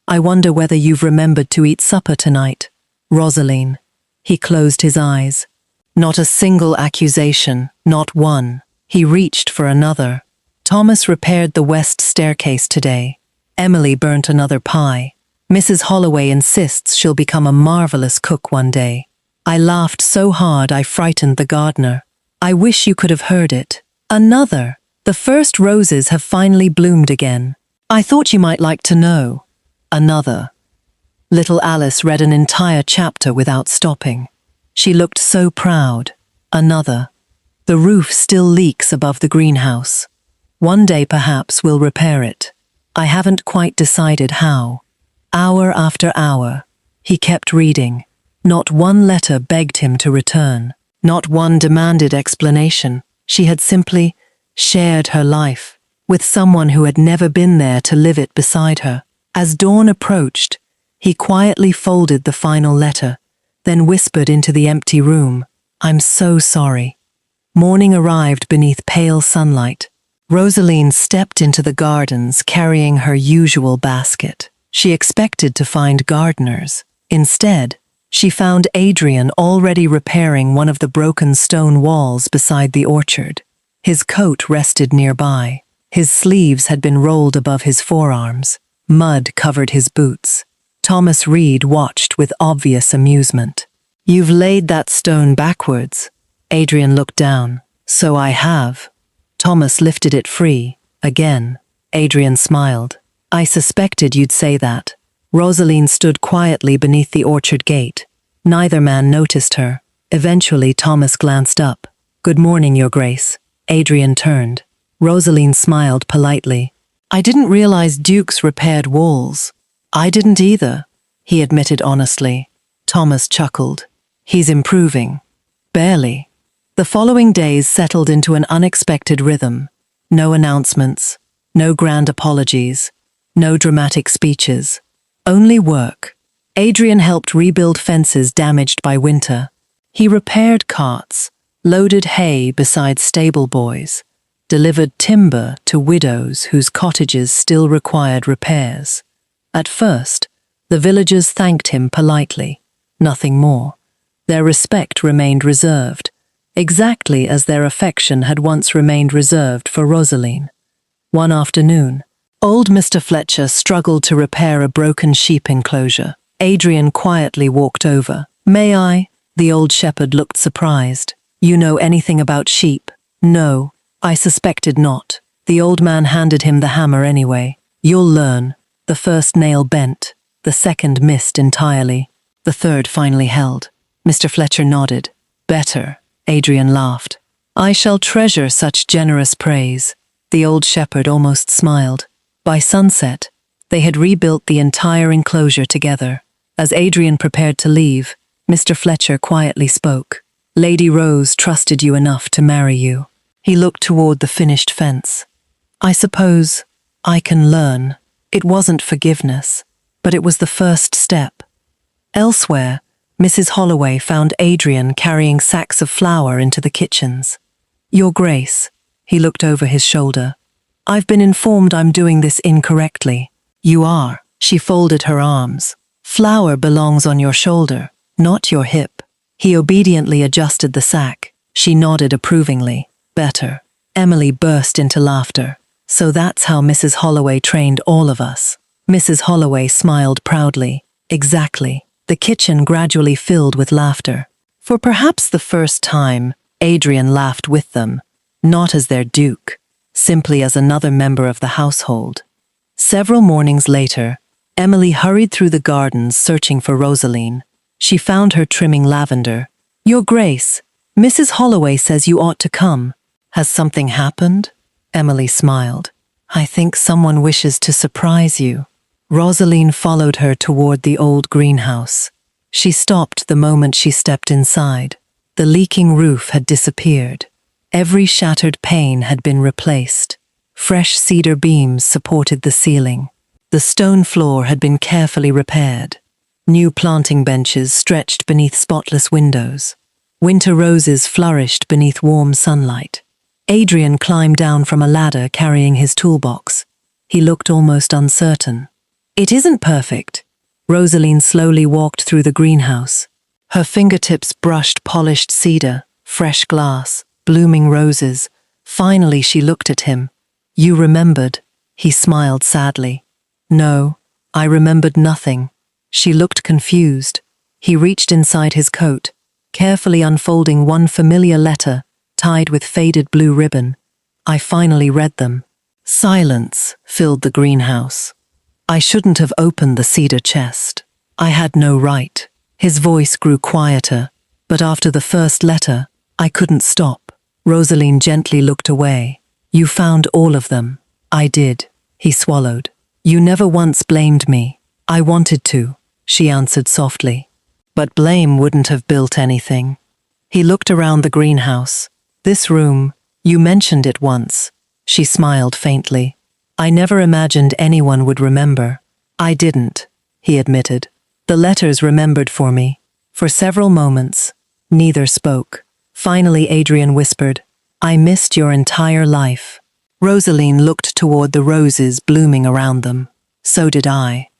I wonder whether you've remembered to eat supper tonight. Rosaline." He closed his eyes. Not a single accusation, not one. He reached for another. "Thomas repaired the west staircase today. Emily burnt another pie. Mrs. Holloway insists she'll become a marvelous cook one day. I laughed so hard I frightened the gardener. I wish you could have heard it." Another. The first roses have finally bloomed again. I thought you might like to know. Another. Little Alice read an entire chapter without stopping. She looked so proud. Another. The roof still leaks above the greenhouse. One day perhaps we'll repair it. I haven't quite decided how. Hour after hour, he kept reading. Not one letter begged him to return. Not one demanded explanation. She had simply shared her life with someone who had never been there to live it beside her. As dawn approached, he quietly folded the final letter, then whispered into the empty room, "I'm so sorry." Morning arrived beneath pale sunlight. Rosaline stepped into the gardens carrying her usual basket. She expected to find gardeners. Instead, she found Adrian already repairing one of the broken stone walls beside the orchard. His coat rested nearby. His sleeves had been rolled above his forearms. Mud covered his boots. Thomas Reed watched with obvious amusement. "You've laid that stone backwards." Adrian looked down. "So I have." Thomas lifted it free. Again. Adrian smiled. "I suspected you'd say that." Rosaline stood quietly beneath the orchard gate. Neither man noticed her. Eventually Thomas glanced up. "Good morning, Your Grace." Adrian turned. Rosaline smiled politely. "I didn't realize dukes repaired walls." "I didn't either," he admitted honestly. Thomas chuckled. "He's improving." "Barely." The following days settled into an unexpected rhythm. No announcements, no grand apologies, no dramatic speeches. Only work. Adrian helped rebuild fences damaged by winter. He repaired carts, loaded hay beside stable boys, delivered timber to widows whose cottages still required repairs. At first, the villagers thanked him politely, nothing more. Their respect remained reserved, exactly as their affection had once remained reserved for Rosaline. One afternoon, old Mr. Fletcher struggled to repair a broken sheep enclosure. Adrian quietly walked over. "May I?" The old shepherd looked surprised. "You know anything about sheep?" "No, I suspected not." The old man handed him the hammer anyway. "You'll learn." The first nail bent, the second missed entirely. The third finally held. Mr. Fletcher nodded. "Better." Adrian laughed. "I shall treasure such generous praise." The old shepherd almost smiled. By sunset, they had rebuilt the entire enclosure together. As Adrian prepared to leave, Mr. Fletcher quietly spoke. "Lady Rose trusted you enough to marry you." He looked toward the finished fence. "I suppose I can learn." It wasn't forgiveness, but it was the first step. Elsewhere, Mrs. Holloway found Adrian carrying sacks of flour into the kitchens. "Your Grace," he looked over his shoulder. "I've been informed I'm doing this incorrectly." "You are." She folded her arms. "Flour belongs on your shoulder, not your hip." He obediently adjusted the sack. She nodded approvingly. "Better." Emily burst into laughter. "So that's how Mrs. Holloway trained all of us." Mrs. Holloway smiled proudly. "Exactly." The kitchen gradually filled with laughter. For perhaps the first time, Adrian laughed with them, not as their duke, simply as another member of the household. Several mornings later, Emily hurried through the gardens searching for Rosaline. She found her trimming lavender. "Your Grace, Mrs. Holloway says you ought to come." "Has something happened?" Emily smiled. "I think someone wishes to surprise you." Rosaline followed her toward the old greenhouse. She stopped the moment she stepped inside. The leaking roof had disappeared. Every shattered pane had been replaced. Fresh cedar beams supported the ceiling. The stone floor had been carefully repaired. New planting benches stretched beneath spotless windows. Winter roses flourished beneath warm sunlight. Adrian climbed down from a ladder carrying his toolbox. He looked almost uncertain. "It isn't perfect." Rosaline slowly walked through the greenhouse. Her fingertips brushed polished cedar, fresh glass, blooming roses. Finally she looked at him. "You remembered." He smiled sadly. "No, I remembered nothing." She looked confused. He reached inside his coat, carefully unfolding one familiar letter tied with faded blue ribbon. I finally read them. Silence filled the greenhouse. I shouldn't have opened the cedar chest. I had no right. His voice grew quieter, but after the first letter, I couldn't stop. Rosaline gently looked away. You found all of them. I did. He swallowed. You never once blamed me. I wanted to, she answered softly. But blame wouldn't have built anything. He looked around the greenhouse. This room, you mentioned it once. She smiled faintly. I never imagined anyone would remember. I didn't, he admitted. The letters remembered for me. For several moments, neither spoke. Finally, Adrian whispered, I missed your entire life. Rosaline looked toward the roses blooming around them. So did I.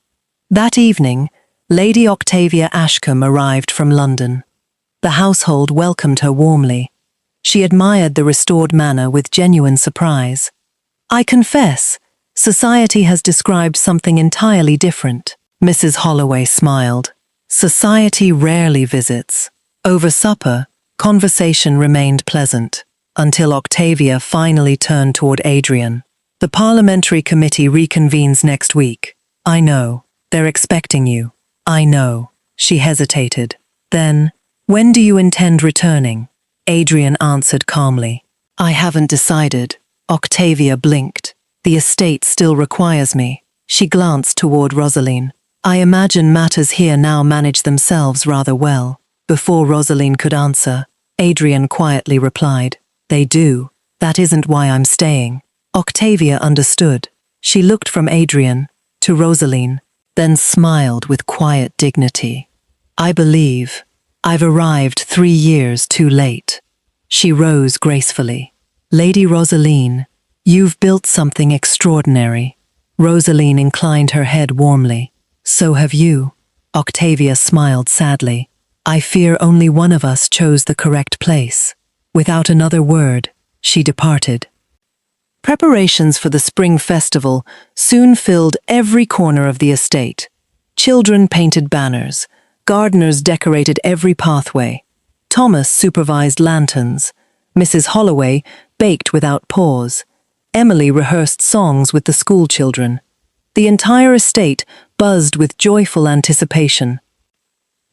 That evening, Lady Octavia Ashcombe arrived from London. The household welcomed her warmly. She admired the restored manor with genuine surprise. I confess, society has described something entirely different. Mrs. Holloway smiled. Society rarely visits. Over supper, conversation remained pleasant, until Octavia finally turned toward Adrian. The parliamentary committee reconvenes next week. I know. They're expecting you. I know. She hesitated. Then, when do you intend returning? Adrian answered calmly. I haven't decided. Octavia blinked. The estate still requires me. She glanced toward Rosaline. I imagine matters here now manage themselves rather well. Before Rosaline could answer, Adrian quietly replied, They do. That isn't why I'm staying. Octavia understood. She looked from Adrian to Rosaline, then smiled with quiet dignity. I believe I've arrived 3 years too late. She rose gracefully. Lady Rosaline, you've built something extraordinary. Rosaline inclined her head warmly. So have you. Octavia smiled sadly. I fear only one of us chose the correct place. Without another word, she departed. Preparations for the spring festival soon filled every corner of the estate. Children painted banners. Gardeners decorated every pathway. Thomas supervised lanterns. Mrs. Holloway baked without pause. Emily rehearsed songs with the school children. The entire estate buzzed with joyful anticipation.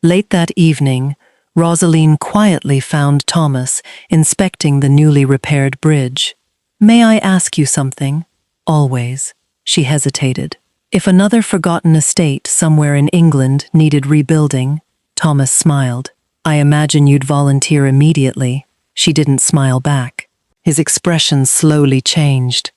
Late that evening, Rosaline quietly found Thomas inspecting the newly repaired bridge. May I ask you something? Always. She hesitated. If another forgotten estate somewhere in England needed rebuilding, Thomas smiled. I imagine you'd volunteer immediately. She didn't smile back. His expression slowly changed.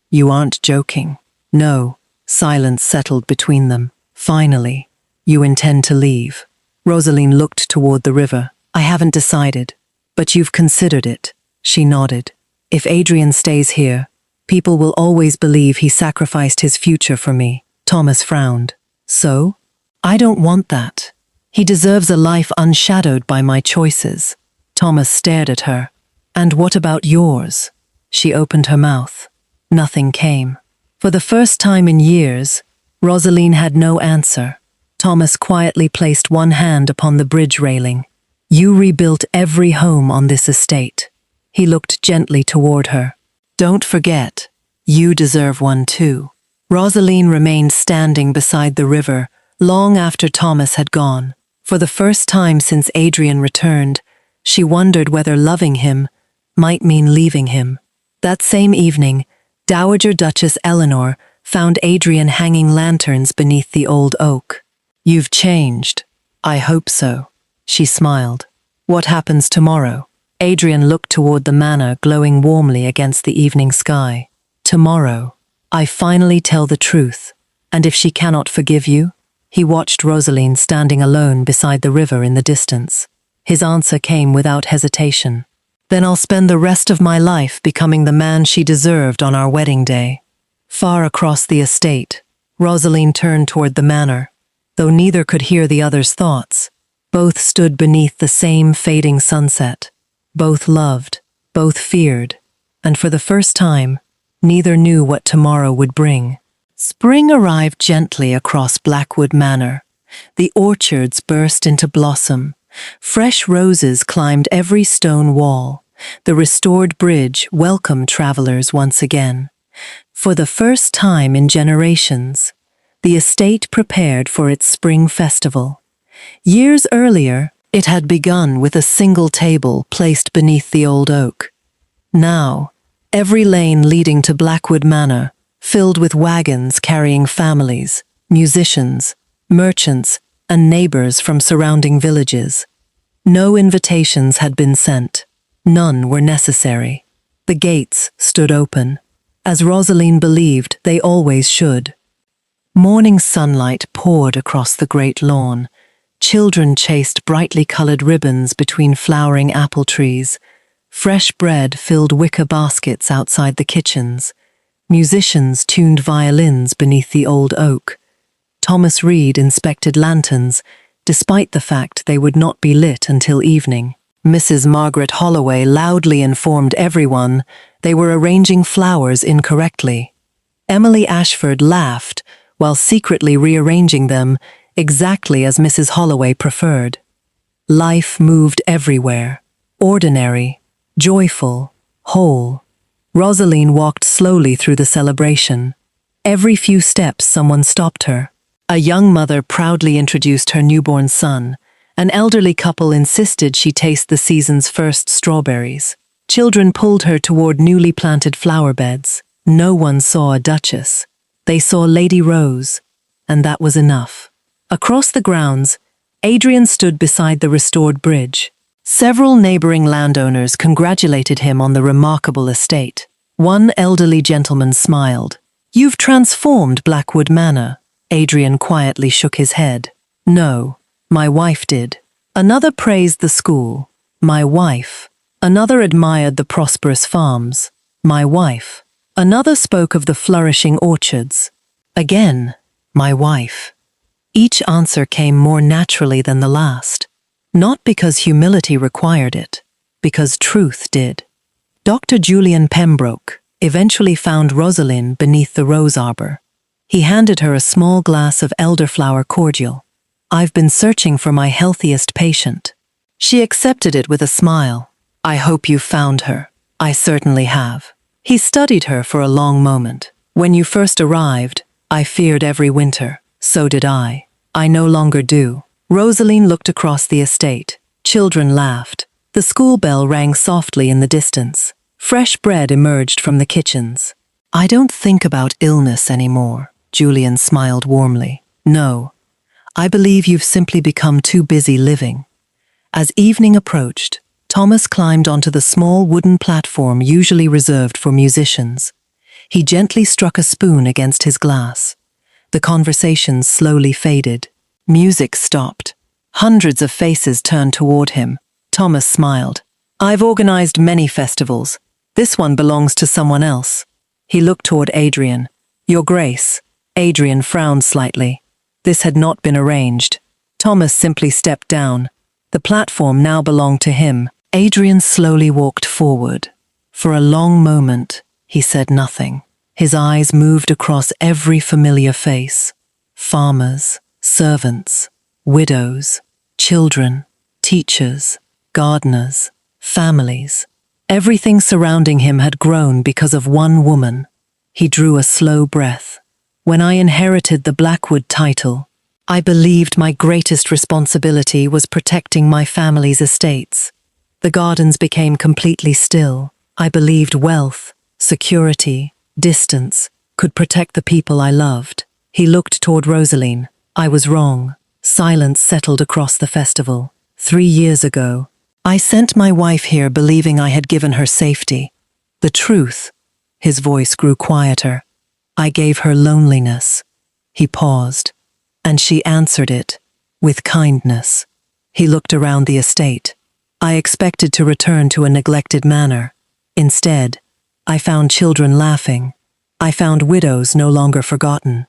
You aren't joking. No. Silence settled between them. Finally, you intend to leave. Rosaline looked toward the river. I haven't decided, but you've considered it. She nodded. If Adrian stays here, people will always believe he sacrificed his future for me. Thomas frowned. So? I don't want that. He deserves a life unshadowed by my choices. Thomas stared at her. And what about yours? She opened her mouth. Nothing came. For the first time in years, Rosaline had no answer. Thomas quietly placed one hand upon the bridge railing. You rebuilt every home on this estate. He looked gently toward her. Don't forget, you deserve one too. Rosaline remained standing beside the river long after Thomas had gone. For the first time since Adrian returned, she wondered whether loving him might mean leaving him. That same evening, Dowager Duchess Eleanor found Adrian hanging lanterns beneath the old oak. You've changed. I hope so. She smiled. What happens tomorrow? Adrian looked toward the manor glowing warmly against the evening sky. Tomorrow, I finally tell the truth. And if she cannot forgive you? He watched Rosaline standing alone beside the river in the distance. His answer came without hesitation. Then I'll spend the rest of my life becoming the man she deserved on our wedding day. Far across the estate, Rosaline turned toward the manor. Though neither could hear the other's thoughts, both stood beneath the same fading sunset. Both loved, both feared, and for the first time, neither knew what tomorrow would bring. Spring arrived gently across Blackwood Manor. The orchards burst into blossom. Fresh roses climbed every stone wall. The restored bridge welcomed travelers once again. For the first time in generations, the estate prepared for its spring festival. Years earlier, it had begun with a single table placed beneath the old oak. Now, every lane leading to Blackwood Manor, filled with wagons carrying families, musicians, merchants, and neighbors from surrounding villages. No invitations had been sent. None were necessary. The gates stood open, as Rosaline believed they always should. Morning sunlight poured across the great lawn. Children chased brightly colored ribbons between flowering apple trees. Fresh bread filled wicker baskets outside the kitchens. Musicians tuned violins beneath the old oak. Thomas Reed inspected lanterns, despite the fact they would not be lit until evening. Mrs. Margaret Holloway loudly informed everyone they were arranging flowers incorrectly. Emily Ashford laughed while secretly rearranging them exactly as Mrs. Holloway preferred. Life moved everywhere, ordinary, joyful, whole. Rosaline walked slowly through the celebration. Every few steps someone stopped her. A young mother proudly introduced her newborn son. An elderly couple insisted she taste the season's first strawberries. Children pulled her toward newly planted flower beds. No one saw a duchess. They saw Lady Rose, and that was enough. Across the grounds, Adrian stood beside the restored bridge. Several neighboring landowners congratulated him on the remarkable estate. One elderly gentleman smiled. "You've transformed Blackwood Manor." Adrian quietly shook his head. "No, my wife did." Another praised the school. "My wife." Another admired the prosperous farms. "My wife." Another spoke of the flourishing orchards. Again, "My wife." Each answer came more naturally than the last. Not because humility required it, because truth did. Dr. Julian Pembroke eventually found Rosaline beneath the rose arbor. He handed her a small glass of elderflower cordial. "I've been searching for my healthiest patient." She accepted it with a smile. "I hope you found her." "I certainly have." He studied her for a long moment. "When you first arrived, I feared every winter. So did I. I no longer do." Rosaline looked across the estate. Children laughed. The school bell rang softly in the distance. Fresh bread emerged from the kitchens. "I don't think about illness anymore," Julian smiled warmly. "No, I believe you've simply become too busy living." As evening approached, Thomas climbed onto the small wooden platform usually reserved for musicians. He gently struck a spoon against his glass. The conversation slowly faded. Music stopped. Hundreds of faces turned toward him. Thomas smiled. "I've organized many festivals. This one belongs to someone else." He looked toward Adrian. "Your Grace." Adrian frowned slightly. This had not been arranged. Thomas simply stepped down. The platform now belonged to him. Adrian slowly walked forward. For a long moment, he said nothing. His eyes moved across every familiar face. Farmers, servants, widows, children, teachers, gardeners, families. Everything surrounding him had grown because of one woman. He drew a slow breath. "When I inherited the Blackwood title, I believed my greatest responsibility was protecting my family's estates. The gardens became completely still. I believed wealth, security, distance could protect the people I loved." He looked toward Rosaline. "I was wrong." Silence settled across the festival. 3 years ago, I sent my wife here believing I had given her safety. The truth, his voice grew quieter, I gave her loneliness. He paused, and she answered it with kindness. He looked around the estate. I expected to return to a neglected manor. Instead, I found children laughing. I found widows no longer forgotten.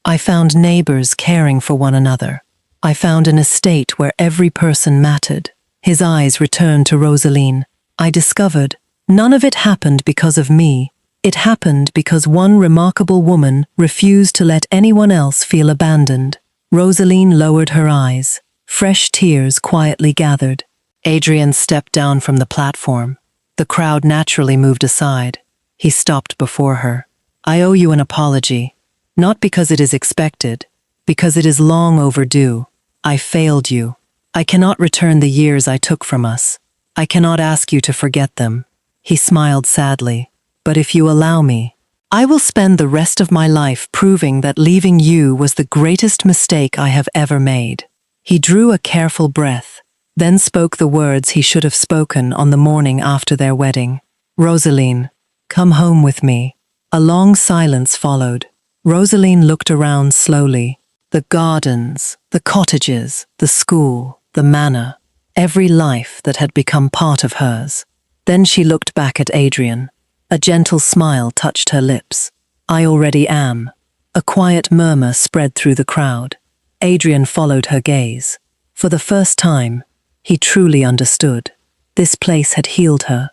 I found neighbors caring for one another. I found an estate where every person mattered. His eyes returned to Rosaline. I discovered none of it happened because of me. It happened because one remarkable woman refused to let anyone else feel abandoned. Rosaline lowered her eyes. Fresh tears quietly gathered. Adrian stepped down from the platform. The crowd naturally moved aside. He stopped before her. "I owe you an apology, not because it is expected, because it is long overdue. I failed you. I cannot return the years I took from us. I cannot ask you to forget them." He smiled sadly. "But if you allow me, I will spend the rest of my life proving that leaving you was the greatest mistake I have ever made." He drew a careful breath, then spoke the words he should have spoken on the morning after their wedding. "Rosaline, come home with me." A long silence followed. Rosaline looked around slowly. The gardens, the cottages, the school, the manor, every life that had become part of hers. Then she looked back at Adrian. A gentle smile touched her lips. "I already am." A quiet murmur spread through the crowd. Adrian followed her gaze. For the first time, he truly understood. This place had healed her.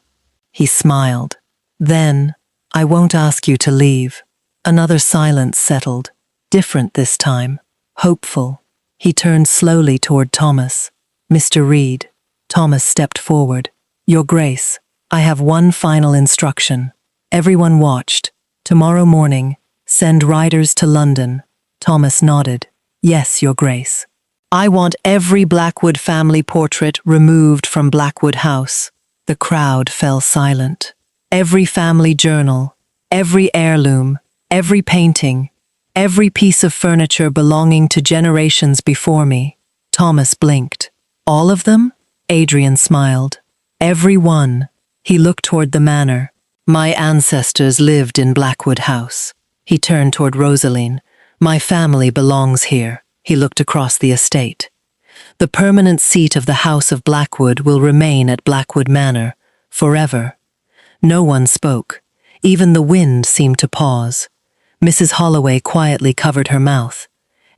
He smiled. "Then, I won't ask you to leave." Another silence settled, different this time, hopeful. He turned slowly toward Thomas. "Mr. Reed." Thomas stepped forward. "Your Grace, I have one final instruction." Everyone watched. "Tomorrow morning, send riders to London." Thomas nodded. "Yes, Your Grace." "I want every Blackwood family portrait removed from Blackwood House." The crowd fell silent. "Every family journal, every heirloom, every painting, every piece of furniture belonging to generations before me." Thomas blinked. "All of them?" Adrian smiled. "Every one." He looked toward the manor. "My ancestors lived in Blackwood House." He turned toward Rosaline. "My family belongs here." He looked across the estate. "The permanent seat of the House of Blackwood will remain at Blackwood Manor, forever." No one spoke. Even the wind seemed to pause. Mrs. Holloway quietly covered her mouth.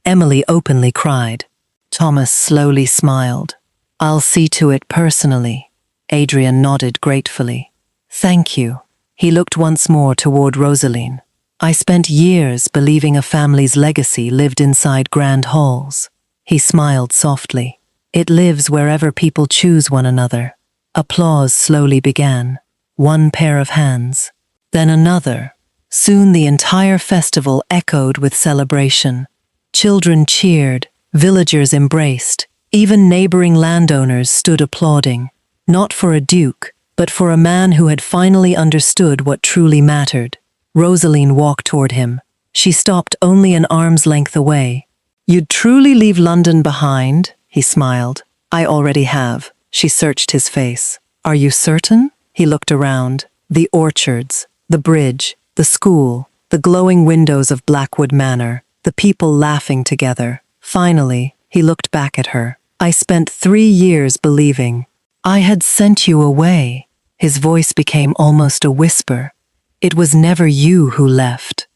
Emily openly cried. Thomas slowly smiled. "I'll see to it personally." Adrian nodded gratefully. "Thank you." He looked once more toward Rosaline. "I spent years believing a family's legacy lived inside grand halls." He smiled softly. "It lives wherever people choose one another." Applause slowly began. One pair of hands, then another. Soon the entire festival echoed with celebration. Children cheered, villagers embraced, even neighboring landowners stood applauding. Not for a duke, but for a man who had finally understood what truly mattered. Rosaline walked toward him. She stopped only an arm's length away. "You'd truly leave London behind?" He smiled. "I already have." She searched his face. "Are you certain?" He looked around. The orchards, the bridge, the school, the glowing windows of Blackwood Manor, the people laughing together. Finally, he looked back at her. "I spent 3 years believing. I had sent you away." His voice became almost a whisper. "It was never you who left."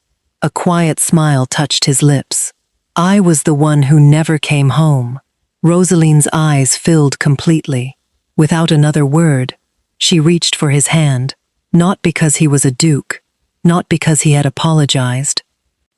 A quiet smile touched his lips. "I was the one who never came home." Rosaline's eyes filled completely. Without another word, she reached for his hand, not because he was a duke, not because he had apologized,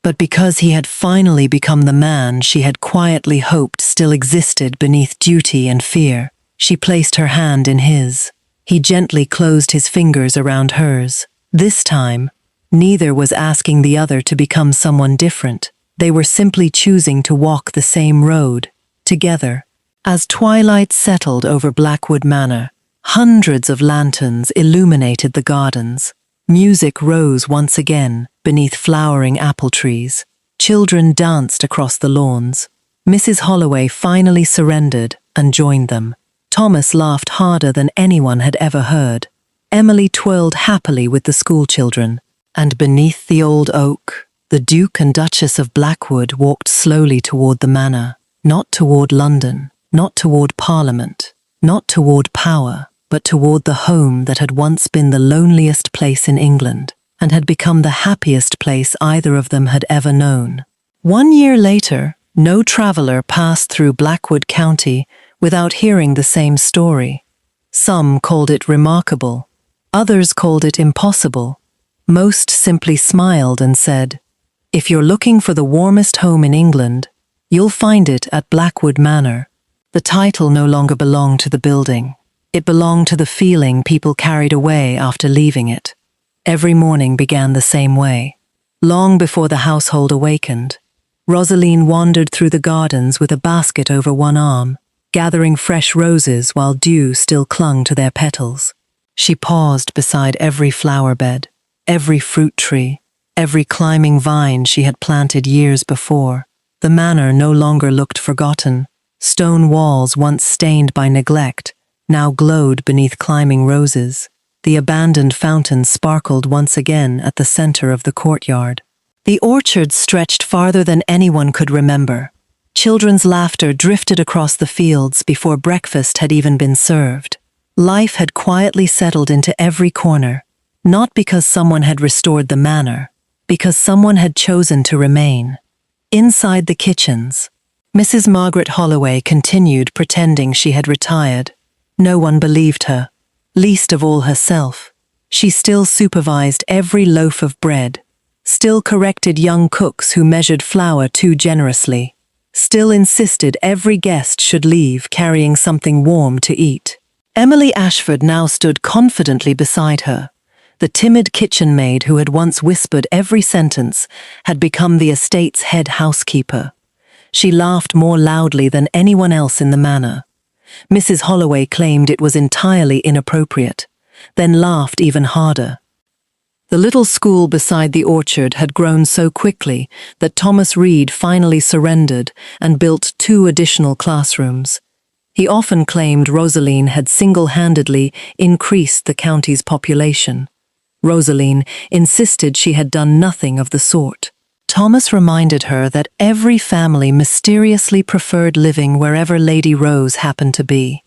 but because he had finally become the man she had quietly hoped still existed beneath duty and fear. She placed her hand in his. He gently closed his fingers around hers. This time, neither was asking the other to become someone different. They were simply choosing to walk the same road, together. As twilight settled over Blackwood Manor, hundreds of lanterns illuminated the gardens. Music rose once again beneath flowering apple trees. Children danced across the lawns. Mrs. Holloway finally surrendered and joined them. Thomas laughed harder than anyone had ever heard. Emily twirled happily with the schoolchildren. And beneath the old oak, the Duke and Duchess of Blackwood walked slowly toward the manor. Not toward London, not toward Parliament, not toward power, but toward the home that had once been the loneliest place in England, and had become the happiest place either of them had ever known. 1 year later, no traveler passed through Blackwood County without hearing the same story. Some called it remarkable, others called it impossible. Most simply smiled and said, "If you're looking for the warmest home in England, you'll find it at Blackwood Manor." The title no longer belonged to the building. It belonged to the feeling people carried away after leaving it. Every morning began the same way. Long before the household awakened, Rosaline wandered through the gardens with a basket over one arm, gathering fresh roses while dew still clung to their petals. She paused beside every flower bed, every fruit tree, every climbing vine she had planted years before. The manor no longer looked forgotten. Stone walls once stained by neglect now glowed beneath climbing roses. The abandoned fountain sparkled once again at the center of the courtyard. The orchard stretched farther than anyone could remember. Children's laughter drifted across the fields before breakfast had even been served. Life had quietly settled into every corner, not because someone had restored the manor, because someone had chosen to remain. Inside the kitchens, Mrs. Margaret Holloway continued pretending she had retired. No one believed her, least of all herself. She still supervised every loaf of bread, still corrected young cooks who measured flour too generously, still insisted every guest should leave carrying something warm to eat. Emily Ashford now stood confidently beside her. The timid kitchen maid who had once whispered every sentence had become the estate's head housekeeper. She laughed more loudly than anyone else in the manor. Mrs. Holloway claimed it was entirely inappropriate, then laughed even harder. The little school beside the orchard had grown so quickly that Thomas Reed finally surrendered and built 2 additional classrooms. He often claimed Rosaline had single-handedly increased the county's population. Rosaline insisted she had done nothing of the sort. Thomas reminded her that every family mysteriously preferred living wherever Lady Rose happened to be.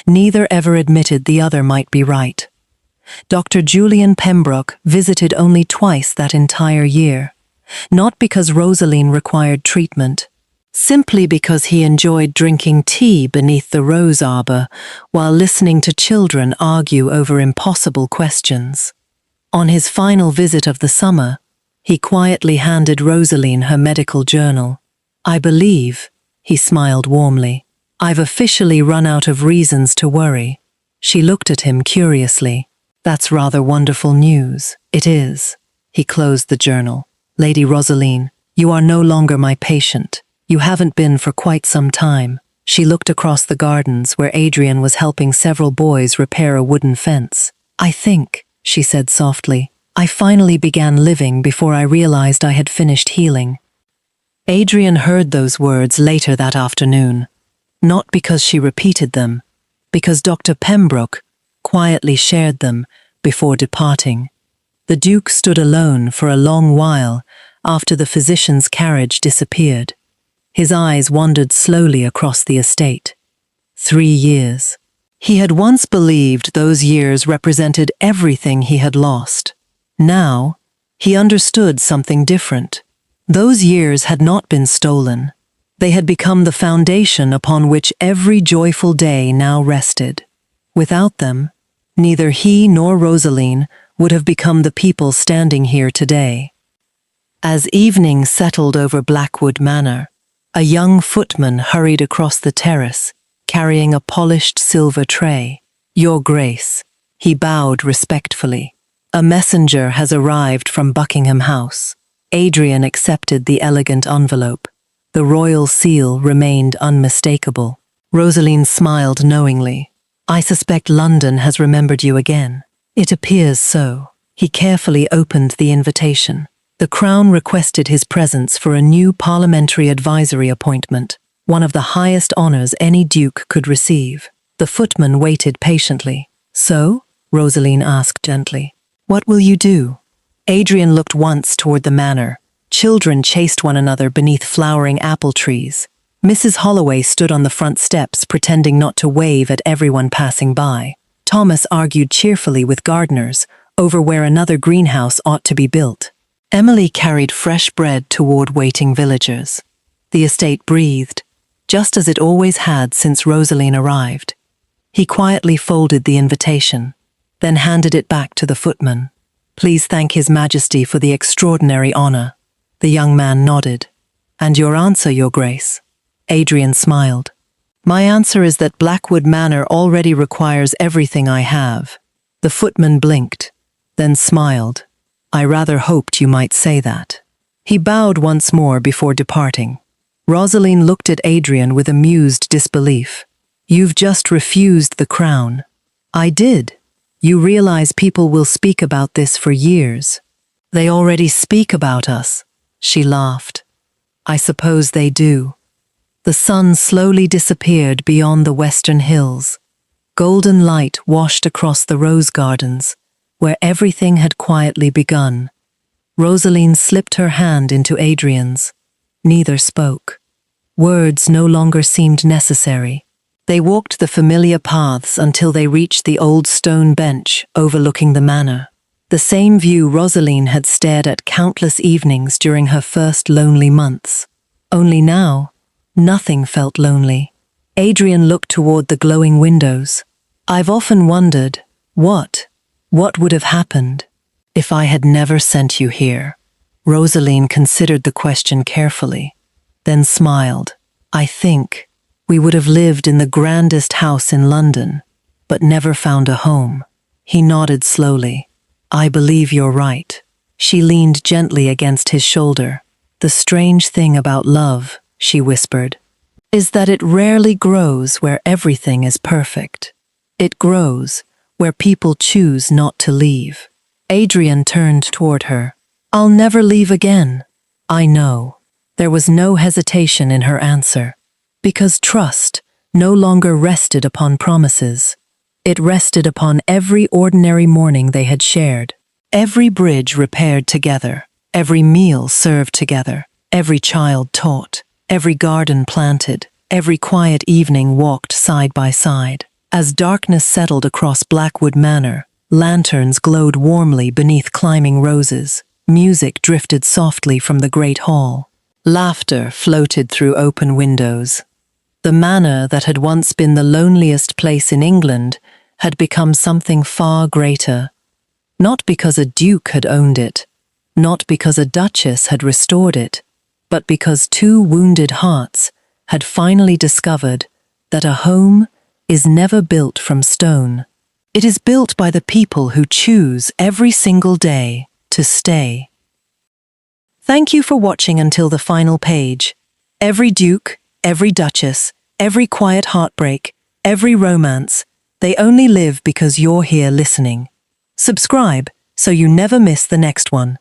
Neither ever admitted the other might be right. Dr. Julian Pembroke visited only twice that entire year, not because Rosaline required treatment, simply because he enjoyed drinking tea beneath the rose arbor while listening to children argue over impossible questions. On his final visit of the summer, he quietly handed Rosaline her medical journal. "I believe," he smiled warmly, "I've officially run out of reasons to worry." She looked at him curiously. "That's rather wonderful news." "It is." He closed the journal. "Lady Rosaline, you are no longer my patient. You haven't been for quite some time." She looked across the gardens where Adrian was helping several boys repair a wooden fence. "I think," she said softly, "I finally began living before I realized I had finished healing." Adrian heard those words later that afternoon, not because she repeated them, because Dr. Pembroke quietly shared them before departing. The Duke stood alone for a long while after the physician's carriage disappeared. His eyes wandered slowly across the estate. 3 years. He had once believed those years represented everything he had lost. Now, he understood something different. Those years had not been stolen. They had become the foundation upon which every joyful day now rested. Without them, neither he nor Rosaline would have become the people standing here today. As evening settled over Blackwood Manor, a young footman hurried across the terrace, carrying a polished silver tray. "Your Grace," he bowed respectfully. "A messenger has arrived from Buckingham House." Adrian accepted the elegant envelope. The royal seal remained unmistakable. Rosaline smiled knowingly. "I suspect London has remembered you again." "It appears so." He carefully opened the invitation. The Crown requested his presence for a new parliamentary advisory appointment, one of the highest honors any duke could receive. The footman waited patiently. "So?" Rosaline asked gently. "What will you do?" Adrian looked once toward the manor. Children chased one another beneath flowering apple trees. Mrs. Holloway stood on the front steps pretending not to wave at everyone passing by. Thomas argued cheerfully with gardeners over where another greenhouse ought to be built. Emily carried fresh bread toward waiting villagers. The estate breathed, just as it always had since Rosaline arrived. He quietly folded the invitation, then handed it back to the footman. "Please thank His Majesty for the extraordinary honor." The young man nodded. "And your answer, Your Grace?" Adrian smiled. My answer is that Blackwood Manor already requires everything I have. The footman blinked, then smiled. I rather hoped you might say that. He bowed once more before departing. Rosaline looked at Adrian with amused disbelief. You've just refused the crown. I did. You realize people will speak about this for years. They already speak about us. She laughed. I suppose they do. The sun slowly disappeared beyond the western hills. Golden light washed across the rose gardens, where everything had quietly begun. Rosaline slipped her hand into Adrian's. Neither spoke. Words no longer seemed necessary. They walked the familiar paths until they reached the old stone bench overlooking the manor. The same view Rosaline had stared at countless evenings during her first lonely months. Only now, nothing felt lonely. Adrian looked toward the glowing windows. I've often wondered, what would have happened if I had never sent you here? Rosaline considered the question carefully, then smiled. I think we would have lived in the grandest house in London, but never found a home. He nodded slowly. I believe you're right. She leaned gently against his shoulder. The strange thing about love, she whispered, is that it rarely grows where everything is perfect. It grows where people choose not to leave. Adrian turned toward her. I'll never leave again. I know. There was no hesitation in her answer, because trust no longer rested upon promises. It rested upon every ordinary morning they had shared, every bridge repaired together, every meal served together, every child taught, every garden planted, every quiet evening walked side by side. As darkness settled across Blackwood Manor, lanterns glowed warmly beneath climbing roses. Music drifted softly from the great hall. Laughter floated through open windows. The manor that had once been the loneliest place in England had become something far greater. Not because a duke had owned it, not because a duchess had restored it, but because two wounded hearts had finally discovered that a home is never built from stone. It is built by the people who choose every single day to stay. Thank you for watching until the final page. Every duke, every duchess, every quiet heartbreak, every romance, they only live because you're here listening. Subscribe so you never miss the next one.